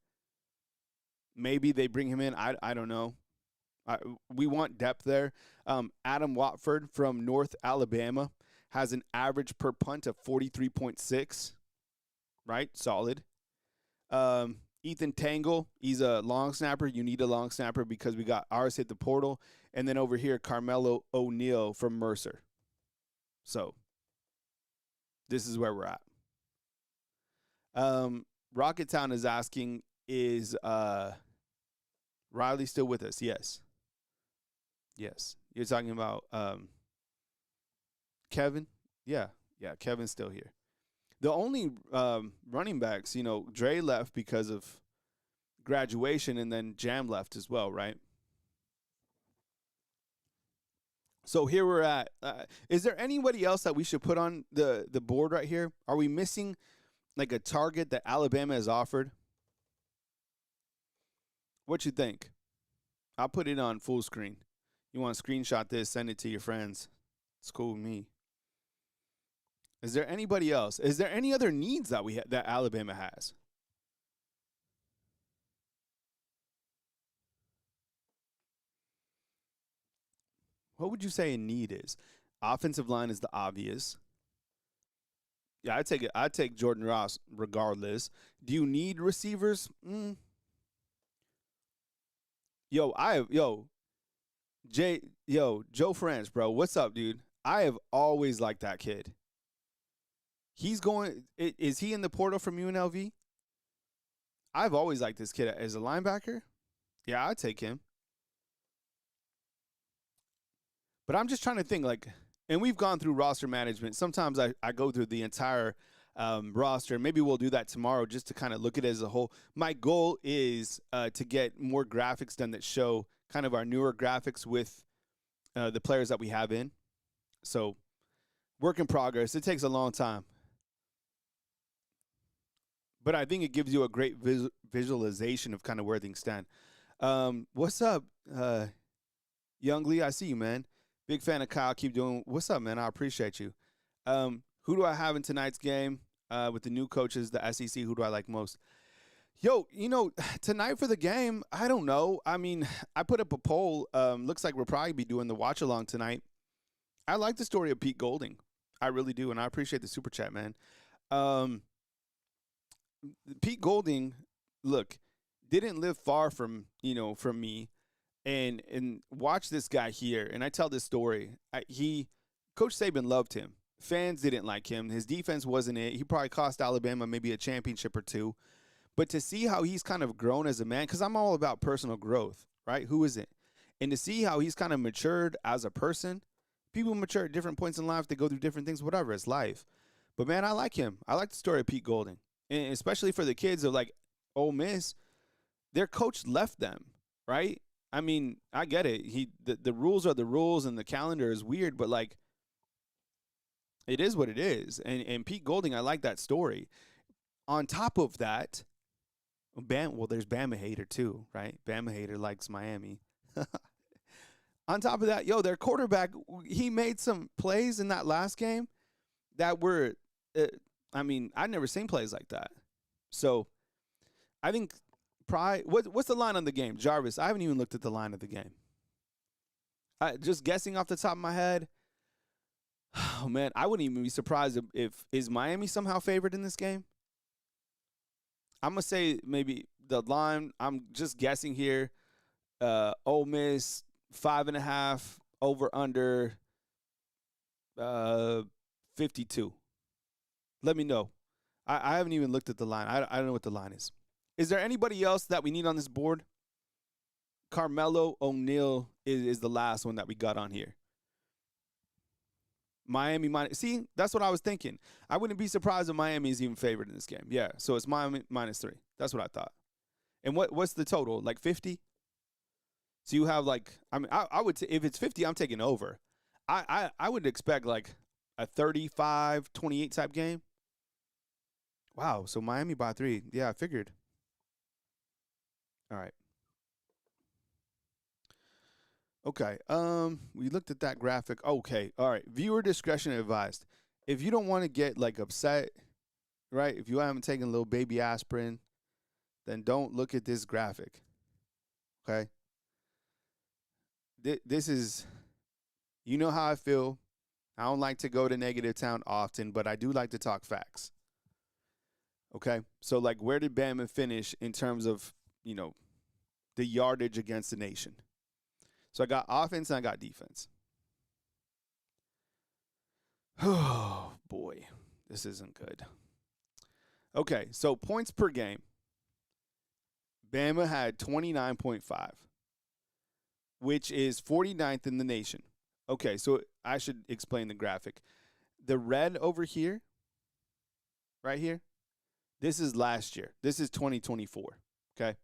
Speaker 1: Maybe they bring him in. I don't know. We want depth there. Adam Watford from North Alabama has an average per punt of 43.6. Right? Solid. Ethan Tangle, he's a long snapper. You need a long snapper because we got ours hit the portal. And then over here, Carmelo O'Neal from Mercer. So, this is where we're at. Rocketown is asking, is Riley still with us? Yes. Yes. You're talking about Kevin? Yeah, Kevin's still here. The only running backs, Dre left because of graduation, and then Jam left as well, right? So here we're at. Is there anybody else that we should put on the board right here? Are we missing a target that Alabama has offered? What you think? I'll put it on full screen. You want to screenshot this, send it to your friends. It's cool with me. Is there anybody else? Is there any other needs that that Alabama has? What would you say a need is? Offensive line is the obvious. Yeah, I'd take it. I'd take Jordan Ross regardless. Do you need receivers? Joe French, bro. What's up, dude? I have always liked that kid. He's going. Is he in the portal from UNLV? I've always liked this kid as a linebacker. Yeah, I'd take him. But I'm just trying to think, and we've gone through roster management. Sometimes I go through the entire roster. Maybe we'll do that tomorrow just to kind of look at it as a whole. My goal is to get more graphics done that show kind of our newer graphics with the players that we have in. So, work in progress. It takes a long time. But I think it gives you a great visualization of kind of where things stand. What's up, Young Lee? I see you, man. Big fan of Kyle. Keep doing. What's up, man? I appreciate you. Who do I have in tonight's game with the new coaches, the SEC? Who do I like most? Yo, tonight for the game, I don't know. I mean, I put up a poll. Looks like we'll probably be doing the watch along tonight. I like the story of Pete Golding. I really do, and I appreciate the super chat, man. Pete Golding, look, didn't live far from me, and watch this guy here. And I tell this story. Coach Saban loved him. Fans didn't like him. His defense wasn't it. He probably cost Alabama maybe a championship or two. But to see how he's kind of grown as a man, because I'm all about personal growth, right? Who isn't? And to see how he's kind of matured as a person. People mature at different points in life. They go through different things, whatever. It's life. But, man, I like him. I like the story of Pete Golding. And especially for the kids of, like, Ole Miss, their coach left them, right? I mean, I get it. The rules are the rules, and the calendar is weird, but, like, it is what it is. And Pete Golding, I like that story. On top of that, there's Bama hater too, right? Bama hater likes Miami. On top of that, their quarterback, he made some plays in that last game that were, I've never seen plays like that. So I think what's the line on the game? Jarvis, I haven't even looked at the line of the game. Just guessing off the top of my head, oh, man, I wouldn't even be surprised if is Miami somehow favored in this game? I'm going to say maybe the line, I'm just guessing here, Ole Miss, 5.5, over under 52. Let me know. I haven't even looked at the line. I don't know what the line is. Is there anybody else that we need on this board? Carmelo O'Neal is the last one that we got on here. Miami minus. See, that's what I was thinking. I wouldn't be surprised if Miami is even favored in this game. Yeah, so it's Miami -3. That's what I thought. And what's the total? Like 50? So you have I would if it's 50, I'm taking over. I would expect like a 35-28 type game. Wow, so Miami by 3. Yeah, I figured. All right. Okay. We looked at that graphic. Okay. All right. Viewer discretion advised. If you don't want to get like upset, right? If you haven't taken a little baby aspirin, then don't look at this graphic. Okay. This is, you know how I feel. I don't like to go to negative town often, but I do like to talk facts. Okay. So like, where did Bama finish in terms of, the yardage against the nation? So I got offense and I got defense. Oh, boy. This isn't good. Okay, so points per game. Bama had 29.5, which is 49th in the nation. Okay, so I should explain the graphic. The red over here, right here, this is last year. This is 2024, okay?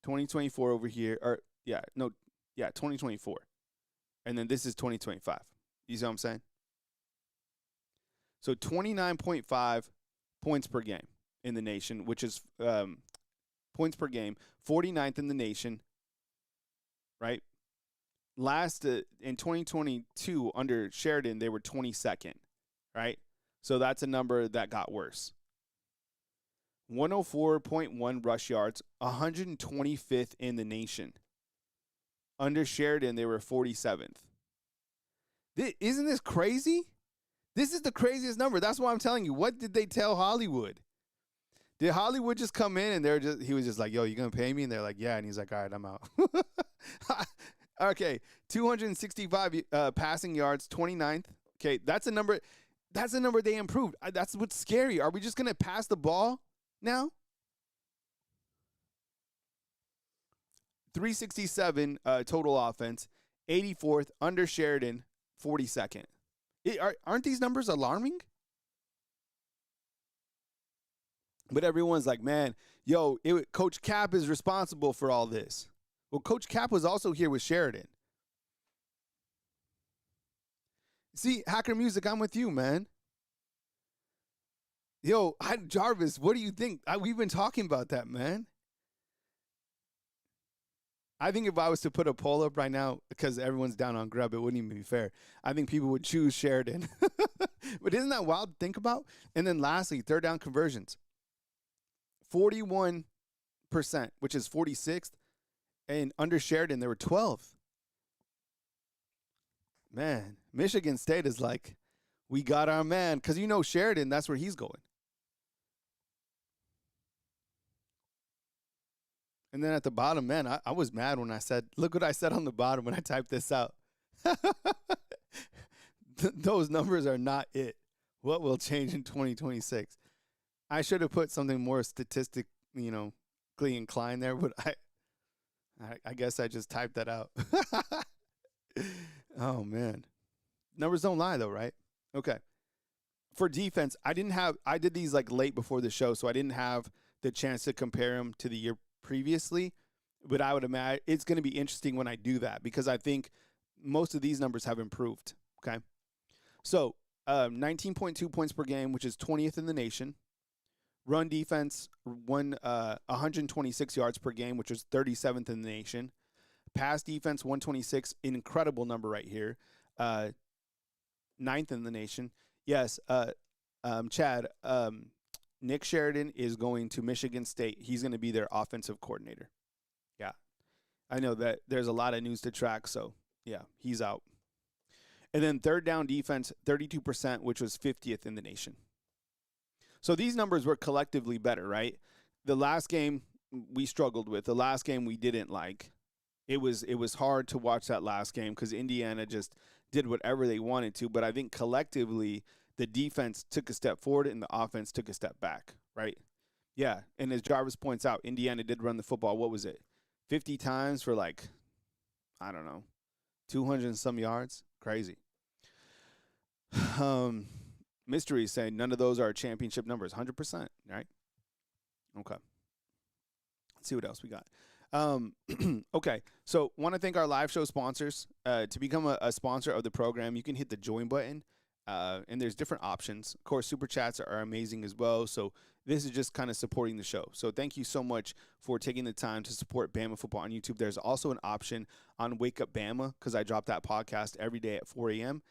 Speaker 1: 2024 over here, 2024. And then this is 2025. You see what I'm saying? So 29.5 points per game in the nation, which is points per game, 49th in the nation, right? Last in 2022 under Sheridan, they were 22nd, right? So that's a number that got worse. 104.1 rush yards, 125th in the nation. Under Sheridan, they were 47th. Isn't this crazy? This is the craziest number. That's why I'm telling you. What did they tell Hollywood? Did Hollywood just come in and he was just like, yo, you going to pay me? And they're like, yeah. And he's like, all right, I'm out. Okay, 265 passing yards, 29th. Okay, that's a number they improved. That's what's scary. Are we just going to pass the ball now? 367 total offense, 84th under Sheridan, 42nd. Aren't these numbers alarming? But everyone's like, man, Coach Cap is responsible for all this. Well, Coach Cap was also here with Sheridan. See, Hacker Music, I'm with you, man. Jarvis, what do you think? We've been talking about that, man. I think if I was to put a poll up right now, because everyone's down on Grubb, it wouldn't even be fair. I think people would choose Sheridan. But isn't that wild to think about? And then lastly, third down conversions. 41%, which is 46th. And under Sheridan, there were 12th. Man, Michigan State is like, we got our man. Because you know Sheridan, that's where he's going. And then at the bottom, man, I was mad when I said, look what I said on the bottom when I typed this out. Those numbers are not it. What will change in 2026? I should have put something more statistically inclined there, but I guess I just typed that out. Oh, man. Numbers don't lie, though, right? Okay. For defense, I did these like late before the show, so I didn't have the chance to compare them to the year previously, but I would imagine it's going to be interesting when I do that because I think most of these numbers have improved. Okay. So 19.2 points per game, which is 20th in the nation. Run defense, 126 yards per game, which is 37th in the nation. Pass defense, 126, an incredible number right here. 9th in the nation. Yes, Chad, Nick Sheridan is going to Michigan State. He's going to be their offensive coordinator. Yeah. I know that there's a lot of news to track, so, yeah, he's out. And then third down defense, 32%, which was 50th in the nation. So these numbers were collectively better, right? The last game we struggled with. The last game we didn't like. It was hard to watch that last game because Indiana just did whatever they wanted to. But I think collectively the defense took a step forward and the offense took a step back, right? Yeah, and as Jarvis points out, Indiana did run the football. What was it? 50 times for like, I don't know, 200 and some yards? Crazy. Mystery is saying none of those are championship numbers. 100%, right? Okay. Let's see what else we got. Okay, so want to thank our live show sponsors. To become a sponsor of the program, you can hit the join button, and there's different options. Of course, super chats are amazing as well. So this is just kind of supporting the show. So thank you so much for taking the time to support Bama football on YouTube. There's also an option on Wake Up Bama because I drop that podcast every day at 4 a.m.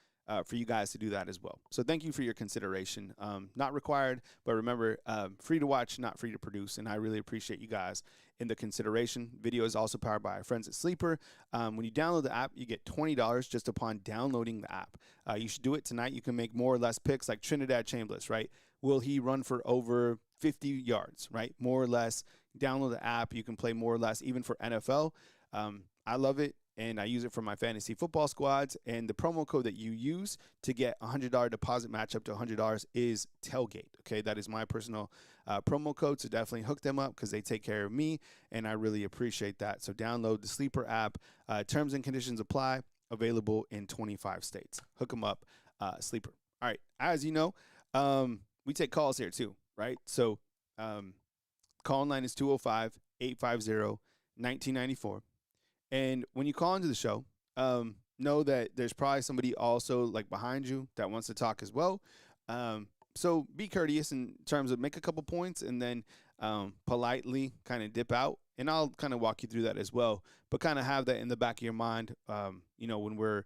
Speaker 1: For you guys to do that as well. So thank you for your consideration. Not required, but remember, free to watch, not free to produce. And I really appreciate you guys in the consideration. Video is also powered by our friends at Sleeper. When you download the app, you get $20 just upon downloading the app. You should do it tonight. You can make more or less picks like Trinidad Chambliss, right? Will he run for over 50 yards, right? More or less. Download the app. You can play more or less, even for NFL. I love it. And I use it for my fantasy football squads. And the promo code that you use to get a $100 deposit match up to $100 is Tailgate. Okay, that is my personal promo code. So definitely hook them up because they take care of me, and I really appreciate that. So download the Sleeper app. Terms and conditions apply. Available in 25 states. Hook them up, Sleeper. All right, as you know, we take calls here too, right? So call line is 205-850-1994. And when you call into the show, know that there's probably somebody also like behind you that wants to talk as well. So be courteous in terms of make a couple points and then politely kind of dip out. And I'll kind of walk you through that as well. But kind of have that in the back of your mind, when we're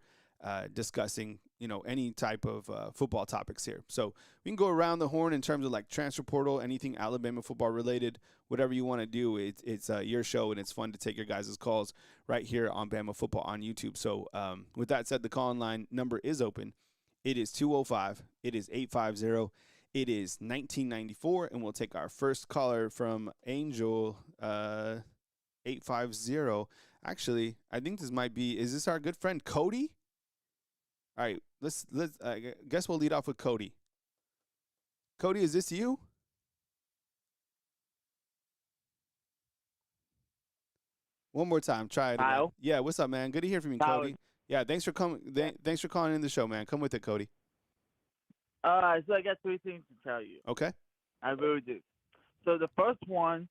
Speaker 1: discussing, any type of football topics here. So we can go around the horn in terms of like transfer portal, anything Alabama football related, whatever you want to do. It's your show, and it's fun to take your guys' calls right here on Bama Football on YouTube. So with that said, the call-in line number is open. It is 205. It is 850. It is 1994, and we'll take our first caller from Angel 850. Actually, I think this might be, is this our good friend Cody? All right, let's guess we'll lead off with Cody. Cody, is this you? One more time, try it again. Yeah, what's up, man? Good to hear from you, Cody. Yeah, thanks for coming. Thanks for calling in the show, man. Come with it, Cody.
Speaker 2: So I got three things to tell you.
Speaker 1: Okay.
Speaker 2: I really do. So the first one,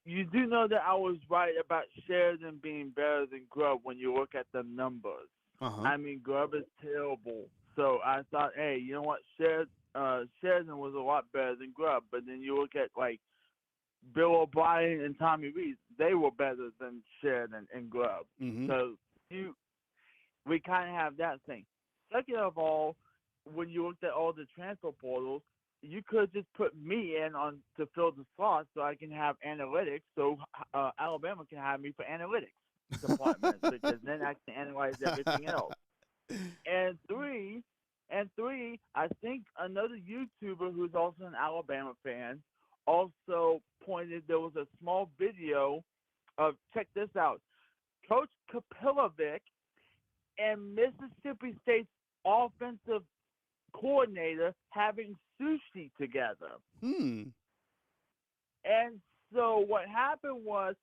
Speaker 2: you do know that I was right about Sheridan being better than Grubb when you look at the numbers.
Speaker 1: Uh-huh.
Speaker 2: I mean, Grubb is terrible. So I thought, hey, you know what? Sheridan was a lot better than Grubb. But then you look at, like, Bill O'Brien and Tommy Rees, they were better than Sheridan and Grubb.
Speaker 1: Mm-hmm.
Speaker 2: So we kind of have that thing. Second of all, when you looked at all the transfer portals, you could just put me in on to fill the slot so I can have analytics. So Alabama can have me for analytics department because then I can analyze everything else. And three, I think another YouTuber who's also an Alabama fan also pointed there was a small video of, check this out, Coach Kapilovic and Mississippi State's offensive coordinator having sushi together.
Speaker 1: Hmm.
Speaker 2: And so what happened was,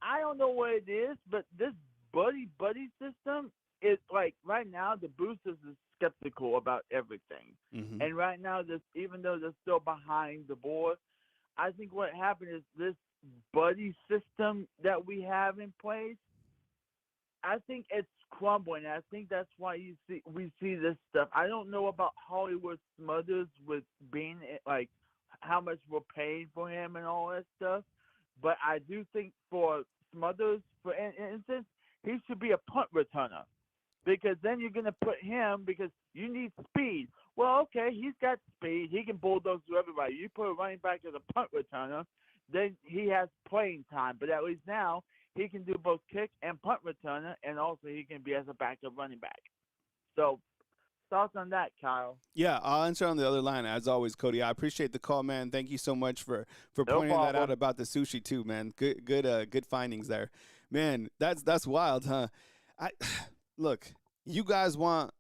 Speaker 2: I don't know what it is, but this buddy system is like right now the boosters is skeptical about everything.
Speaker 1: Mm-hmm.
Speaker 2: And right now, even though they're still behind the board, I think what happened is this buddy system that we have in place, I think it's crumbling. I think that's why we see this stuff. I don't know about Hollywood Smothers with being like how much we're paying for him and all that stuff, but I do think for Smothers, for instance, he should be a punt returner because then you're going to put him because you need speed. Well, okay, he's got speed. He can bulldoze through everybody. You put a running back as a punt returner, then he has playing time. But at least now he can do both kick and punt returner, and also he can be as a backup running back. So thoughts on that, Kyle?
Speaker 1: Yeah, I'll answer on the other line as always, Cody. I appreciate the call, man. Thank you so much for pointing that out about the sushi too, man. Good findings there, man. That's wild, huh? Look, you guys want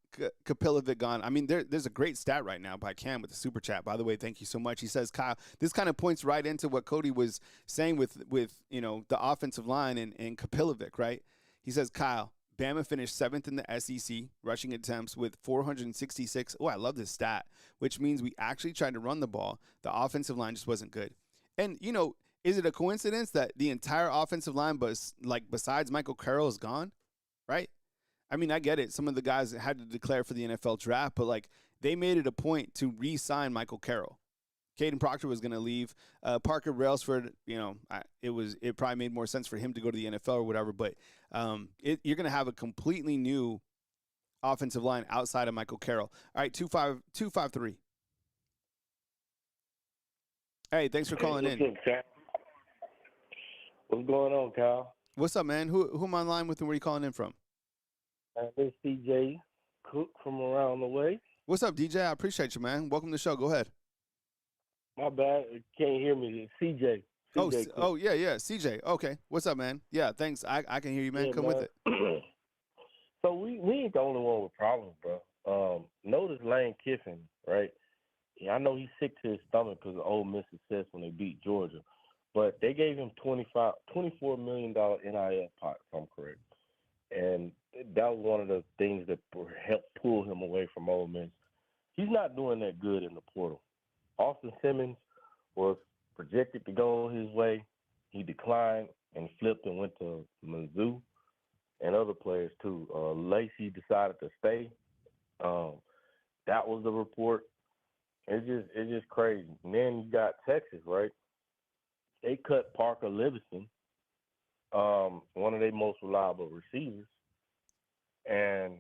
Speaker 1: Kapilovic gone. I mean, there's a great stat right now by Cam with the super chat. By the way, thank you so much. He says, Kyle, this kind of points right into what Cody was saying with the offensive line and Kapilovic, right? He says, Kyle, Bama finished 7th in the SEC rushing attempts with 466. Oh, I love this stat, which means we actually tried to run the ball. The offensive line just wasn't good. And, is it a coincidence that the entire offensive line, besides Michael Carroll, is gone, right? I mean, I get it. Some of the guys had to declare for the NFL draft, but, they made it a point to re-sign Michael Carroll. Caden Proctor was going to leave. Parker Brailsford, it probably made more sense for him to go to the NFL or whatever, but you're going to have a completely new offensive line outside of Michael Carroll. All right, 253. Hey, thanks for calling in.
Speaker 3: What's going on, Kyle?
Speaker 1: What's up, man? Who am I on line with and where are you calling in from?
Speaker 3: This is DJ Cook from around the way.
Speaker 1: What's up, DJ? I appreciate you, man. Welcome to the show. Go ahead.
Speaker 3: My bad. Can't hear me. It's CJ.
Speaker 1: Yeah. CJ. Okay. What's up, man? Yeah, thanks. I can hear you, man. Come with it.
Speaker 3: So we ain't the only one with problems, bro. Notice Lane Kiffin, right? Yeah, I know he's sick to his stomach because of Ole Miss success when they beat Georgia. But they gave him $24 million NIL pot, if I'm correct. And that was one of the things that helped pull him away from Ole Miss. He's not doing that good in the portal. Austin Simmons was projected to go his way. He declined and flipped and went to Mizzou and other players too. Lacey decided to stay. That was the report. It's just crazy. And then you got Texas, right? They cut Parker Livingston, one of their most reliable receivers, and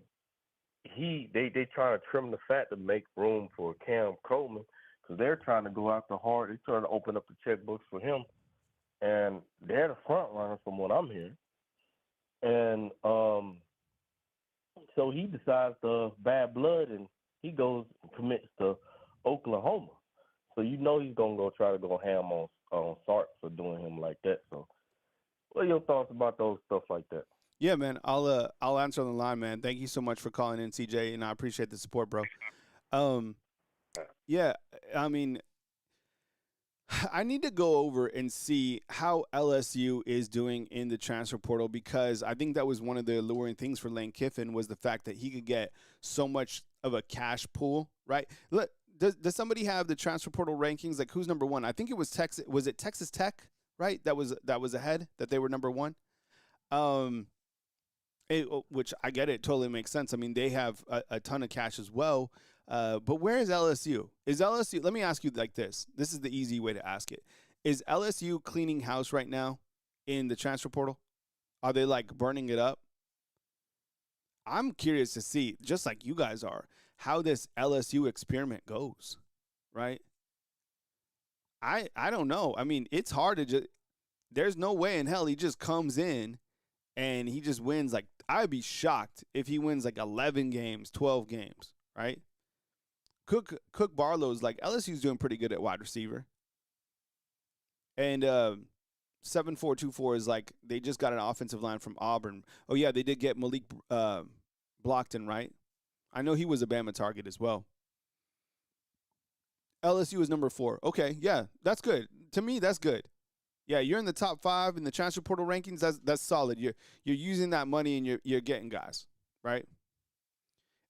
Speaker 3: they trying to trim the fat to make room for Cam Coleman because they're trying to go after hard. They're trying to open up the checkbooks for him, and they're the front runner from what I'm hearing. And so he decides to bad blood, and he goes and commits to Oklahoma. So he's gonna go try to go ham on Sark for doing him like that. So, what are your thoughts about those stuff like that?
Speaker 1: Yeah, man. I'll answer on the line, man. Thank you so much for calling in, CJ, and I appreciate the support, bro. Yeah, I mean, I need to go over and see how LSU is doing in the transfer portal because I think that was one of the alluring things for Lane Kiffin was the fact that he could get so much of a cash pool, right? Look, does somebody have the transfer portal rankings? Like, who's number one? I think it was Texas. Was it Texas Tech, right? That was ahead, that they were number one. Which I get it, totally makes sense. I mean, they have a ton of cash as well. But where is LSU? Is LSU? Let me ask you like this. This is the easy way to ask it. Is LSU cleaning house right now in the transfer portal? Are they like burning it up? I'm curious to see, just like you guys are, how this LSU experiment goes, right? I don't know. I mean, it's hard to just. There's no way in hell he just comes in and he just wins. Like, I'd be shocked if he wins like 11 games, 12 games, right? Cook Barlow's like, LSU's doing pretty good at wide receiver. And 7424 is like, they just got an offensive line from Auburn. Oh, yeah, they did get Malik Blockton, right? I know he was a Bama target as well. LSU is number 4. Okay, yeah, that's good. To me, that's good. Yeah, you're in the top 5 in the transfer portal rankings. That's solid. You're using that money and you're getting guys, right?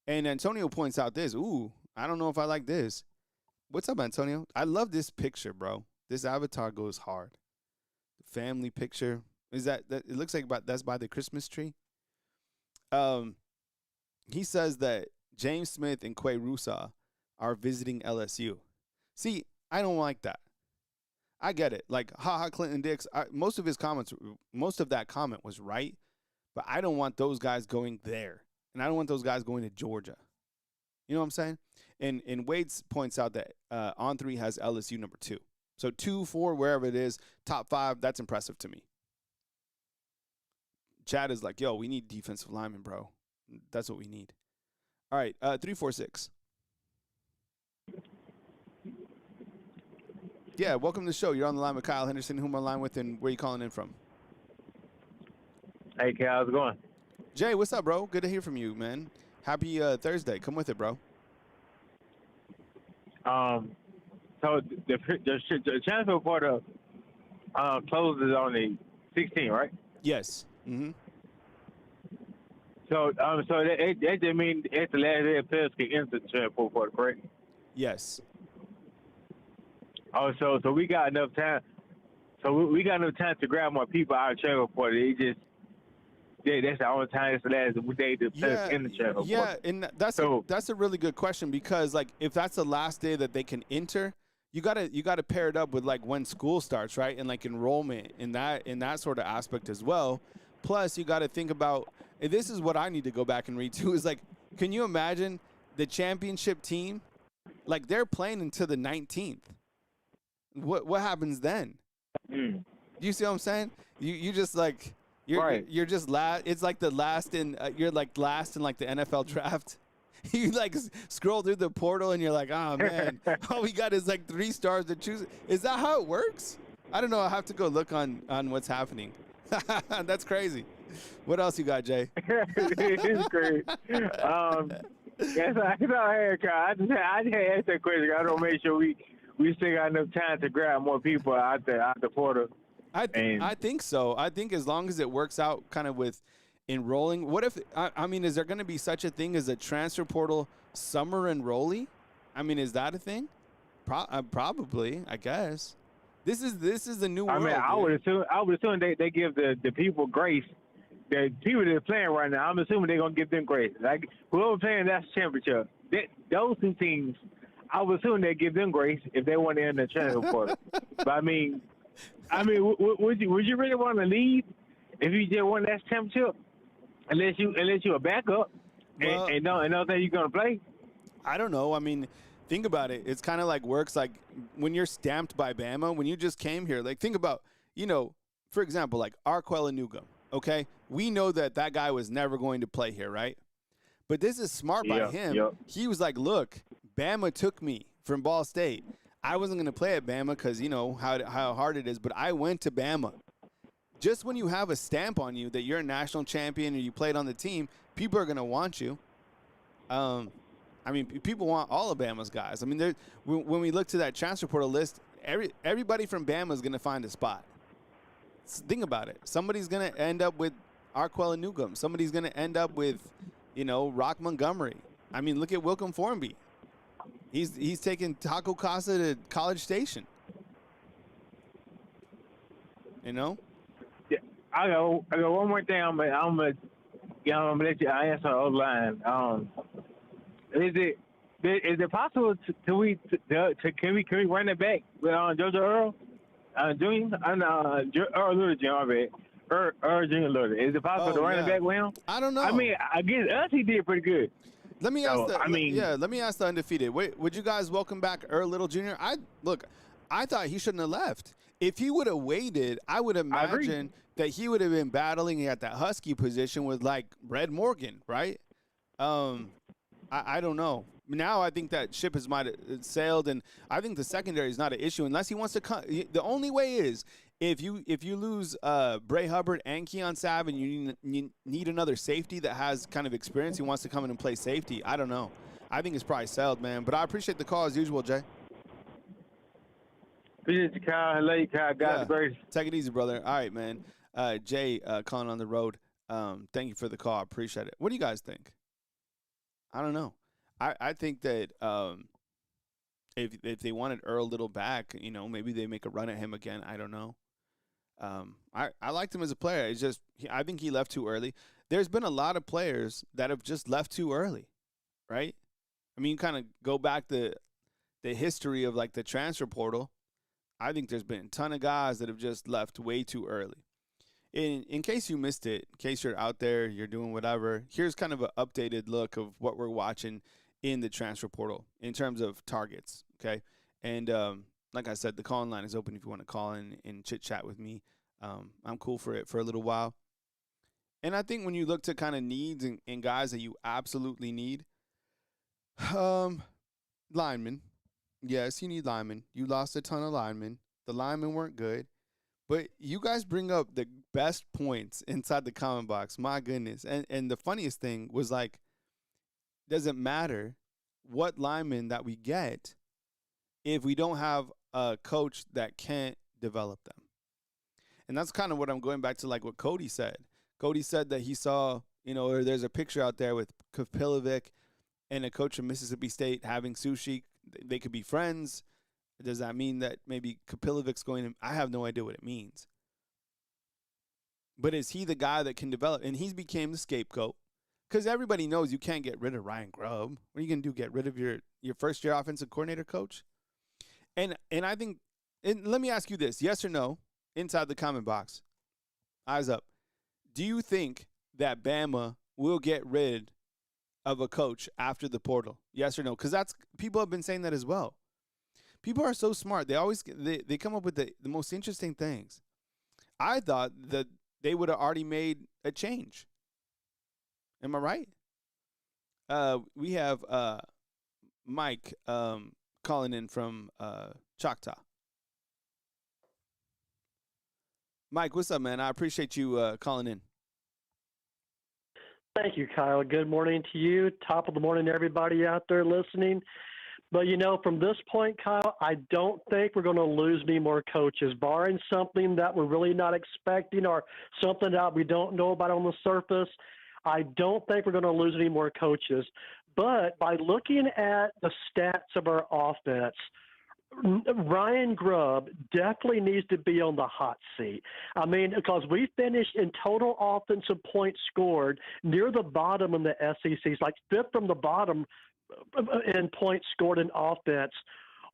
Speaker 1: And Antonio points out this. Ooh, I don't know if I like this. What's up, Antonio? I love this picture, bro. This avatar goes hard. The family picture. Is that it looks like that's by the Christmas tree? He says that James Smith and Quay Rusa are visiting LSU. See, I don't like that. I get it. Like, haha, Clinton Dix. Most of that comment was right, but I don't want those guys going there, and I don't want those guys going to Georgia. You know what I'm saying? And Wade points out that On3 has LSU number 2. So 2, 4, wherever it is, top 5. That's impressive to me. Chad is like, yo, we need defensive linemen, bro. That's what we need. All right, 346. Yeah, welcome to the show. You're on the line with Kyle Henderson. Who am I on the line with, and where are you calling in from?
Speaker 4: Hey, Kyle, how's it going?
Speaker 1: Jay, what's up, bro? Good to hear from you, man. Happy Thursday. Come with it, bro.
Speaker 4: So the transfer portal closes on the 16th, right?
Speaker 1: Yes. Mm-hmm.
Speaker 4: So that just means it's the last day of players can enter the transfer portal, correct?
Speaker 1: Yes.
Speaker 4: Oh, so we got enough time. So we got enough time to grab more people out of the transfer portal. That's the only time. It's the last day the players in the transfer portal.
Speaker 1: Yeah, and that's a really good question, because like if that's the last day that they can enter, you gotta pair it up with like when school starts, right? And like enrollment in that sort of aspect as well. Plus, you got to think about, and this is what I need to go back and read too, is like, can you imagine the championship team? Like, they're playing until the 19th. What happens then?
Speaker 4: Mm.
Speaker 1: You see what I'm saying? You just like you're just last. It's like the last in you're like last in like the NFL draft. You like scroll through the portal and you're like, oh man, all we got is like 3 stars to choose. Is that how it works? I don't know. I have to go look on what's happening. That's crazy. What else you got, Jay?
Speaker 4: It's crazy. Yes, I heard, Kyle. I just asked that question. I don't make sure we still got enough time to grab more people out the portal.
Speaker 1: I think so. I think as long as it works out kind of with enrolling. What if, I mean, is there going to be such a thing as a transfer portal summer enrollee? I mean, is that a thing? Probably, I guess. This is the new world.
Speaker 4: I mean, I would assume they give the people grace. The people that are playing right now, I'm assuming they're gonna give them grace. Like whoever playing that's championship. Those 2 teams, I would assume they give them grace if they want to end the transfer portal. But I mean, would you really want to leave if you just won that championship? Unless you a backup and don't think you're gonna play.
Speaker 1: I don't know. I mean, think about it. It's kind of like works like when you're stamped by Bama, when you just came here. Like think about, for example, like Arquella Newgum. Okay, we know that guy was never going to play here, right? But this is smart by him. Yep. He was like, look, Bama took me from Ball State. I wasn't going to play at Bama because, how hard it is, but I went to Bama. Just when you have a stamp on you that you're a national champion and you played on the team, people are going to want you. I mean, people want all of Bama's guys. I mean, when we look to that transfer portal list, everybody from Bama is going to find a spot. Think about it. Somebody's going to end up with Arquella Newgum. Somebody's going to end up with, Rock Montgomery. I mean, look at Wilcom Formby. He's taking Taco Casa to College Station.
Speaker 4: Yeah, I got one more thing. I'm gonna let you answer the other line. Is it possible can we run it back with Georgia Earl? Junior, Earl Little Junior, Earl Junior Little. Is it possible
Speaker 1: Oh
Speaker 4: the running
Speaker 1: yeah.
Speaker 4: back with him?
Speaker 1: I don't
Speaker 4: I
Speaker 1: know.
Speaker 4: mean, against us, he did pretty good.
Speaker 1: Let me ask
Speaker 4: So, I mean,
Speaker 1: let me ask the undefeated. Wait, would you guys welcome back Earl Little Jr.? I thought he shouldn't have left. If he would have waited, I would
Speaker 4: I agree.
Speaker 1: imagine that he would have been battling at that Husky position with like Red Morgan, right? I don't know. Now I think that ship has might have sailed, and I think the secondary is not an issue unless he wants to come. The only way is if you lose Bray Hubbard and Keon Sabb, and you need another safety that has kind of experience. He wants to come in and play safety. I don't know. I think it's probably sailed, man. But I appreciate the call as usual, Jay.
Speaker 4: Appreciate you, Kyle. Hello, Kyle. God
Speaker 1: Yeah.
Speaker 4: grace.
Speaker 1: Take it easy, brother. All right, man. Jay calling on the road. Thank you for the call. I appreciate it. What do you guys think? I don't know. I think that if they wanted Earl Little back, maybe they make a run at him again. I don't know. I liked him as a player. It's just I think he left too early. There's been a lot of players that have just left too early, right? I mean, you kind of go back the history of like the transfer portal. I think there's been a ton of guys that have just left way too early. In case you missed it, in case you're out there, you're doing whatever, here's kind of an updated look of what we're watching in the transfer portal in terms of targets, okay? And like I said, the call-in line is open if you want to call in and chit-chat with me. I'm cool for it for a little while. And I think when you look to kind of needs and guys that you absolutely need, linemen. Yes, you need linemen. You lost a ton of linemen. The linemen weren't good. But you guys bring up the best points inside the comment box. My goodness. And the funniest thing was like, doesn't matter what lineman that we get if we don't have a coach that can't develop them. And that's kind of what I'm going back to, like what Cody said. Cody said that he saw, or there's a picture out there with Kapilovic and a coach from Mississippi State having sushi. They could be friends. Does that mean that maybe Kapilovic's going to – I have no idea what it means. But is he the guy that can develop? And he's became the scapegoat because everybody knows you can't get rid of Ryan Grubb. What are you going to do, get rid of your first-year offensive coordinator coach? And I think – and let me ask you this, yes or no, inside the comment box. Eyes up. Do you think that Bama will get rid of a coach after the portal? Yes or no? Because that's people have been saying that as well. People are so smart. They come up with the most interesting things. I thought that they would have already made a change. Am I right? We have Mike calling in from Choctaw. Mike, what's up, man? I appreciate you calling in.
Speaker 5: Thank you, Kyle. Good morning to you. Top of the morning to everybody out there listening. But, from this point, Kyle, I don't think we're going to lose any more coaches, barring something that we're really not expecting or something that we don't know about on the surface. I don't think we're going to lose any more coaches. But by looking at the stats of our offense, Ryan Grubb definitely needs to be on the hot seat. I mean, because we finished in total offensive points scored near the bottom in the SEC. It's like fifth from the bottom in points scored in offense.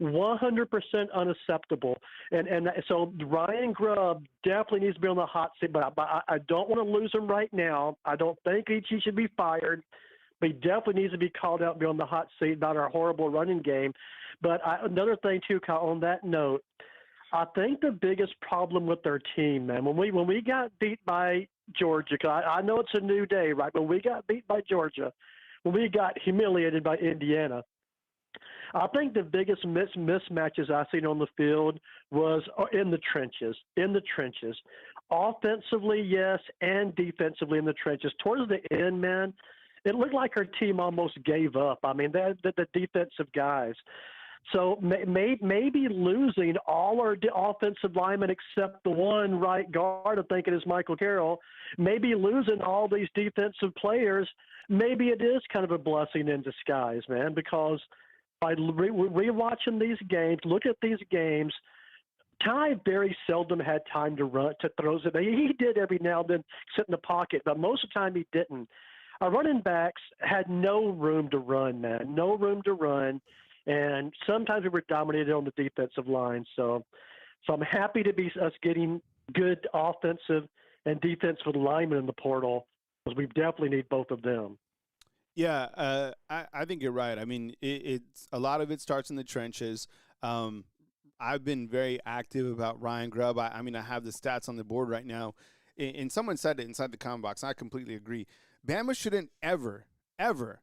Speaker 5: 100% unacceptable. And so Ryan Grubb definitely needs to be on the hot seat, but I don't want to lose him right now. I don't think he should be fired. But he definitely needs to be called out and be on the hot seat about our horrible running game. But another thing, too, Kyle, on that note, I think the biggest problem with our team, man, when we got beat by Georgia, cause I know it's a new day, right? But we got beat by Georgia, when we got humiliated by Indiana, I think the biggest mismatches I've seen on the field was in the trenches. Offensively, yes, and defensively in the trenches. Towards the end, man, it looked like our team almost gave up. I mean, the defensive guys. So maybe losing all our offensive linemen except the one right guard, I think it is Michael Carroll, maybe losing all these defensive players, maybe it is kind of a blessing in disguise, man, because by rewatching these games, look at these games, Ty very seldom had time to run, to throws it. He did every now and then sit in the pocket, but most of the time he didn't. Our running backs had no room to run, man, no room to run. And sometimes we were dominated on the defensive line. So So I'm happy to be us getting good offensive and defensive linemen in the portal because we definitely need both of them.
Speaker 1: Yeah, I think you're right. I mean, it's a lot of it starts in the trenches. I've been very active about Ryan Grubb. I mean, I have the stats on the board right now. And someone said it inside the comment box. And I completely agree. Bama shouldn't ever, ever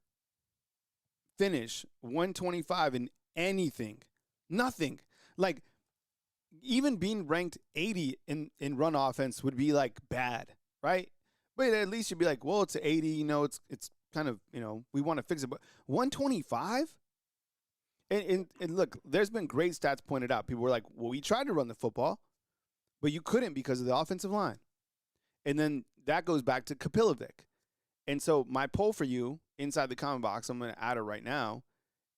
Speaker 1: finish 125 in anything. Nothing. Like, even being ranked 80 in run offense would be, like, bad, right? But at least you'd be like, well, it's 80. You know, it's kind of, you know, we want to fix it. But 125? And look, there's been great stats pointed out. People were like, well, we tried to run the football, but you couldn't because of the offensive line. And then that goes back to Kapilovic. And so my poll for you inside the comment box, I'm going to add it right now.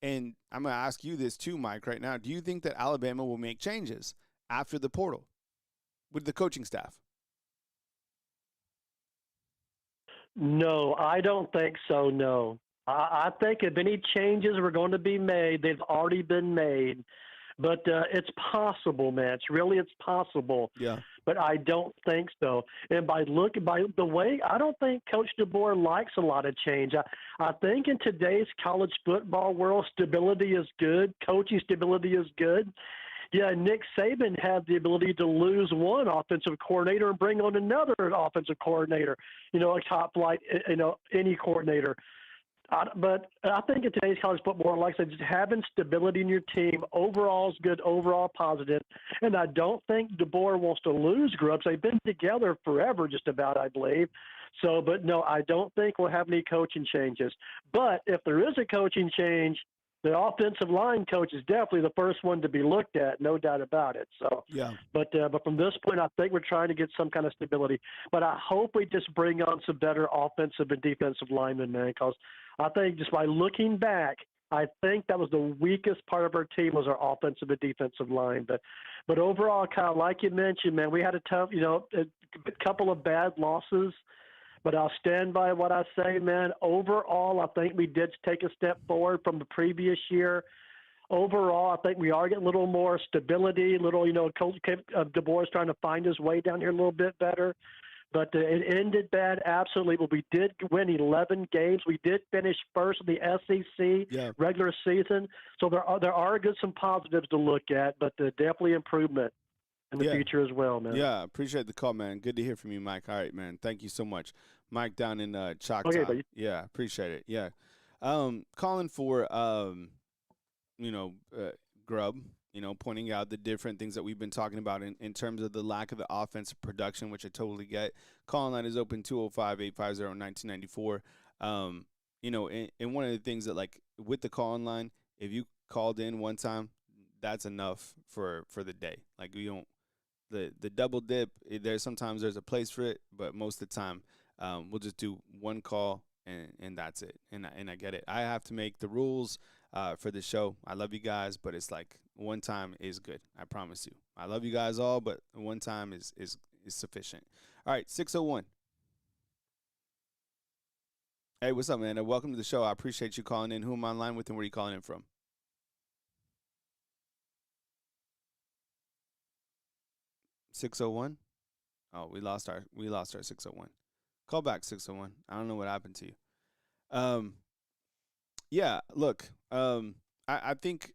Speaker 1: And I'm going to ask you this too, Mike, right now. Do you think that Alabama will make changes after the portal with the coaching staff?
Speaker 5: No, I don't think so, no. I think if any changes were going to be made, they've already been made. But it's possible, man. It's possible.
Speaker 1: Yeah.
Speaker 5: But I don't think so. And by the way, I don't think Coach DeBoer likes a lot of change. I think in today's college football world, stability is good. Coaching stability is good. Yeah, Nick Saban had the ability to lose one offensive coordinator and bring on another offensive coordinator, you know, a top flight, you know, any coordinator. But I think in today's college football, like I said, just having stability in your team overall is good, overall positive. And I don't think DeBoer wants to lose Grubbs. They've been together forever, just about, I believe. So, but no, I don't think we'll have any coaching changes. But if there is a coaching change, the offensive line coach is definitely the first one to be looked at, no doubt about it. So,
Speaker 1: yeah.
Speaker 5: But from this point, I think we're trying to get some kind of stability. But I hope we just bring on some better offensive and defensive linemen, man, because I think just by looking back, I think that was the weakest part of our team was our offensive and defensive line. But overall, Kyle, like you mentioned, man, we had a tough, you know, a couple of bad losses. But I'll stand by what I say, man. Overall, I think we did take a step forward from the previous year. Overall, I think we are getting a little more stability, you know, Coach DeBoer is trying to find his way down here a little bit better. But it ended bad, absolutely. But we did win 11 games. We did finish first in the SEC regular season. So there are some positives to look at, but definitely improvement in the future as well, man.
Speaker 1: Yeah, appreciate the call, man. Good to hear from you, Mike. All right, man. Thank you so much. Mike down in Choctaw.
Speaker 5: Okay, buddy.
Speaker 1: Yeah, appreciate it. Yeah. Calling for, you know, Grubb, you know, pointing out the different things that we've been talking about in terms of the lack of the offensive production, which I totally get. Call line is open 205-850-1994. You know, and one of the things that, like, with the call line, if you called in one time, that's enough for the day. Like, we don't, the double dip, sometimes there's a place for it, but most of the time we'll just do one call and that's it. And I get it. I have to make the rules for the show. I love you guys, but it's like one time is good. I promise you. I love you guys all, but one time is sufficient. All right, 601. Hey, what's up, man? Welcome to the show. I appreciate you calling in. Who am I online with and where are you calling in from? $601? Oh, we lost our 601. Call back 601. I don't know what happened to you. Yeah, look, I think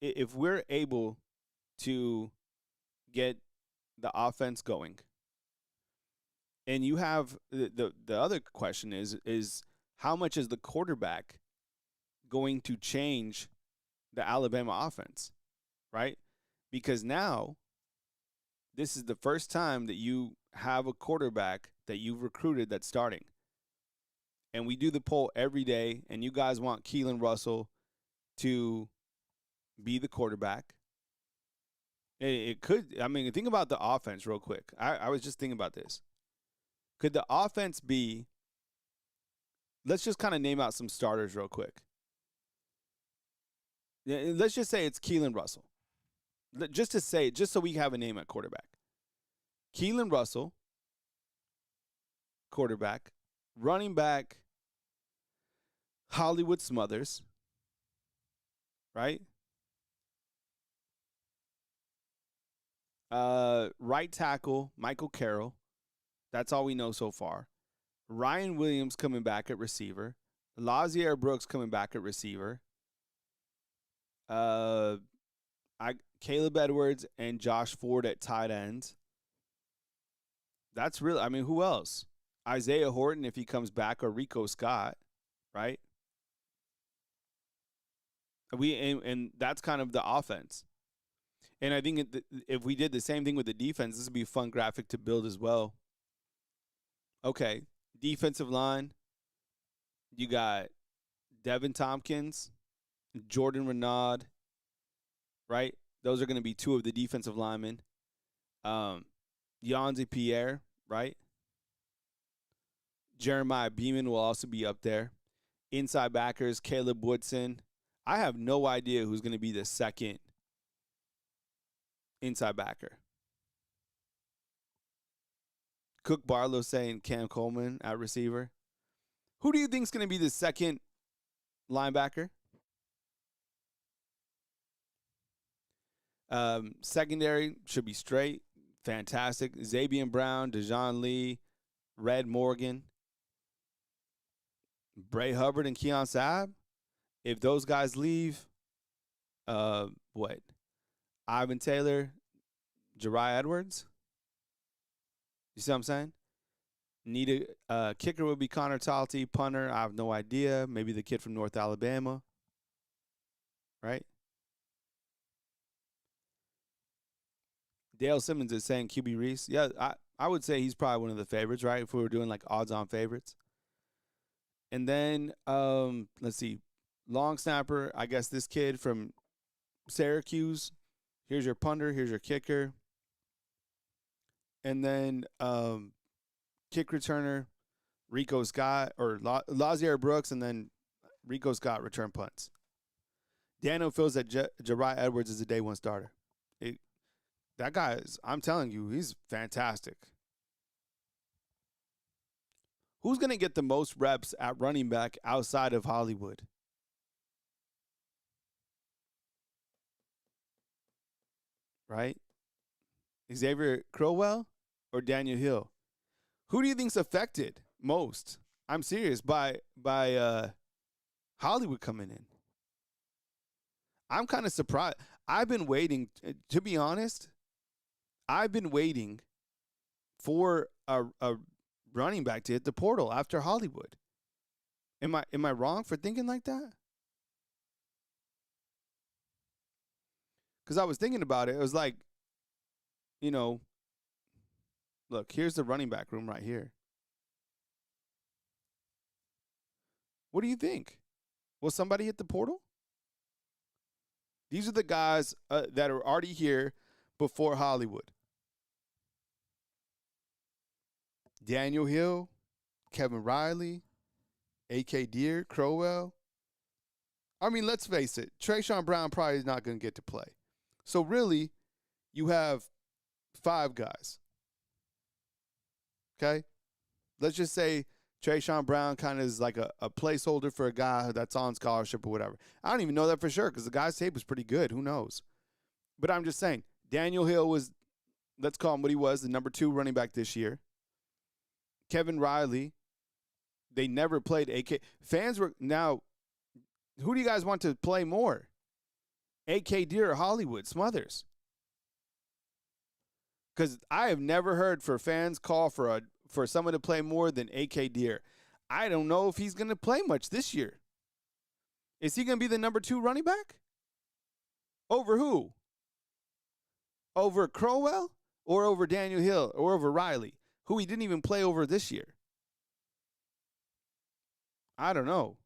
Speaker 1: if we're able to get the offense going, and you have the other question is how much is the quarterback going to change the Alabama offense, right? Because now this is the first time that you have a quarterback that you've recruited that's starting. And we do the poll every day, and you guys want Keelan Russell to be the quarterback. It could, I mean, think about the offense real quick. I was just thinking about this. Could the offense be, let's just kind of name out some starters real quick. Let's just say it's Keelan Russell. Just so we have a name at quarterback. Keelan Russell, quarterback. Running back, Hollywood Smothers, right? Right tackle, Michael Carroll. That's all we know so far. Ryan Williams coming back at receiver. Lazier Brooks coming back at receiver. Uh, Caleb Edwards and Josh Ford at tight ends. That's really, I mean, who else? Isaiah Horton if he comes back, or Rico Scott, right? And that's kind of the offense. And I think if we did the same thing with the defense, this would be a fun graphic to build as well. Okay, defensive line. You got Devin Tompkins, Jordan Renaud, right? Those are going to be two of the defensive linemen. Yanzi Pierre, right? Jeremiah Beeman will also be up there. Inside backers, Caleb Woodson. I have no idea who's going to be the second inside backer. Cook Barlow saying Cam Coleman at receiver. Who do you think is going to be the second linebacker? Secondary should be straight. Fantastic. Xavier Brown, Dejon Lee, Red Morgan, Bray Hubbard, and Keon Saab. If those guys leave, what? Ivan Taylor, Jariah Edwards. You see what I'm saying? Need a kicker would be Connor Talty. Punter, I have no idea. Maybe the kid from North Alabama. Right? Dale Simmons is saying QB Reese. Yeah, I would say he's probably one of the favorites, right? If we were doing like odds-on favorites. And then, let's see. Long snapper, I guess this kid from Syracuse. Here's your punter. Here's your kicker. And then kick returner, Rico Scott, or Lazier Brooks, and then Rico Scott return punts. Daniel feels that Jariah Edwards is a day one starter. That guy is, I'm telling you, he's fantastic. Who's going to get the most reps at running back outside of Hollywood? Right? Xavier Crowell or Daniel Hill? Who do you think's affected most? I'm serious, by Hollywood coming in. I'm kind of surprised. I've been waiting, to be honest. I've been waiting for a running back to hit the portal after Hollywood. Am I wrong for thinking like that? Because I was thinking about it. It was like, you know, look, here's the running back room right here. What do you think? Will somebody hit the portal? These are the guys that are already here before Hollywood. Daniel Hill, Kevin Riley, A.K. Deere, Crowell. I mean, let's face it. Trayshawn Brown probably is not going to get to play. So really, you have 5 guys. Okay? Let's just say Trayshawn Brown kind of is like a placeholder for a guy that's on scholarship or whatever. I don't even know that for sure because the guy's tape was pretty good. Who knows? But I'm just saying, Daniel Hill was, let's call him what he was, the number 2 running back this year. Kevin Riley, they never played AK. Fans were, now, who do you guys want to play more? A.K. Deere or Hollywood Smothers? Because I have never heard for fans call for someone to play more than A.K. Deere. I don't know if he's going to play much this year. Is he going to be the number 2 running back? Over who? Over Crowell or over Daniel Hill or over Riley, who he didn't even play over this year? I don't know.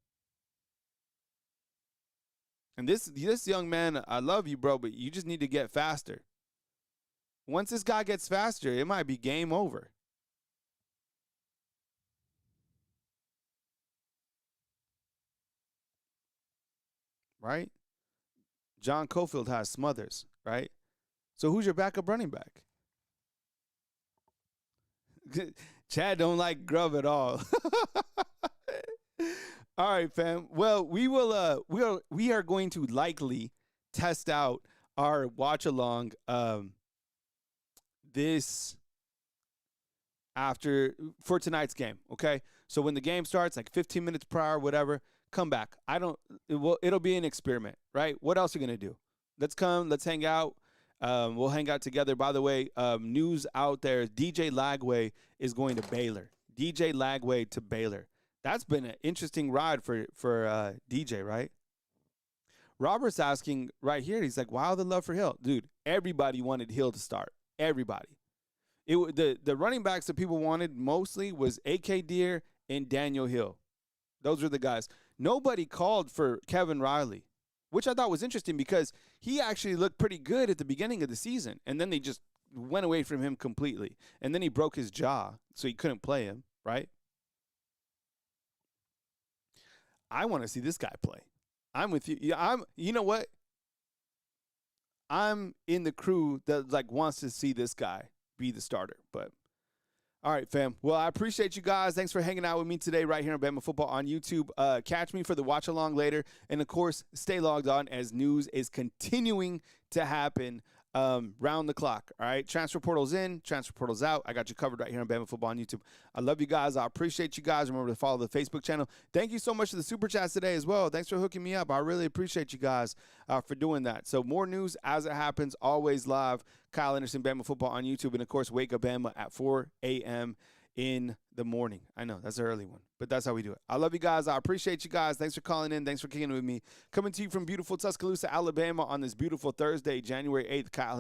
Speaker 1: And this young man, I love you, bro, but you just need to get faster. Once this guy gets faster, it might be game over. Right? John Cofield has Smothers, right? So who's your backup running back? Chad don't like Grub at all. All right, fam. Well, we are going to likely test out our watch along this for tonight's game, okay? So when the game starts, like 15 minutes prior, whatever, come back. It'll be an experiment, right? What else are you going to do? Let's come, let's hang out. We'll hang out together. By the way, news out there, DJ Lagway is going to Baylor. DJ Lagway to Baylor. That's been an interesting ride for DJ, right? Robert's asking right here, he's like, wow, the love for Hill. Dude, everybody wanted Hill to start. Everybody. The running backs that people wanted mostly was A.K. Deere and Daniel Hill. Those were the guys. Nobody called for Kevin Riley, which I thought was interesting because he actually looked pretty good at the beginning of the season, and then they just went away from him completely. And then he broke his jaw, so he couldn't play him, right? I want to see this guy play. I'm with you. You know what? I'm in the crew that wants to see this guy be the starter. But all right, fam. Well, I appreciate you guys. Thanks for hanging out with me today right here on Bama Football on YouTube. Catch me for the watch along later. And of course, stay logged on as news is continuing to happen round the clock. All right. Transfer portal's in, transfer portal's out. I got you covered right here on Bama Football on YouTube. I love you guys. I appreciate you guys. Remember to follow the Facebook channel. Thank you so much for the super chats today as well. Thanks for hooking me up. I really appreciate you guys for doing that. So more news as it happens, always live. Kyle Henderson, Bama Football on YouTube. And of course, Wake Up Bama at 4 a.m. in the morning. I know that's an early one, but that's how we do it. I love you guys. I appreciate you guys. Thanks for calling in. Thanks for kicking it with me. Coming to you from beautiful Tuscaloosa, Alabama on this beautiful Thursday, January 8th. Kyle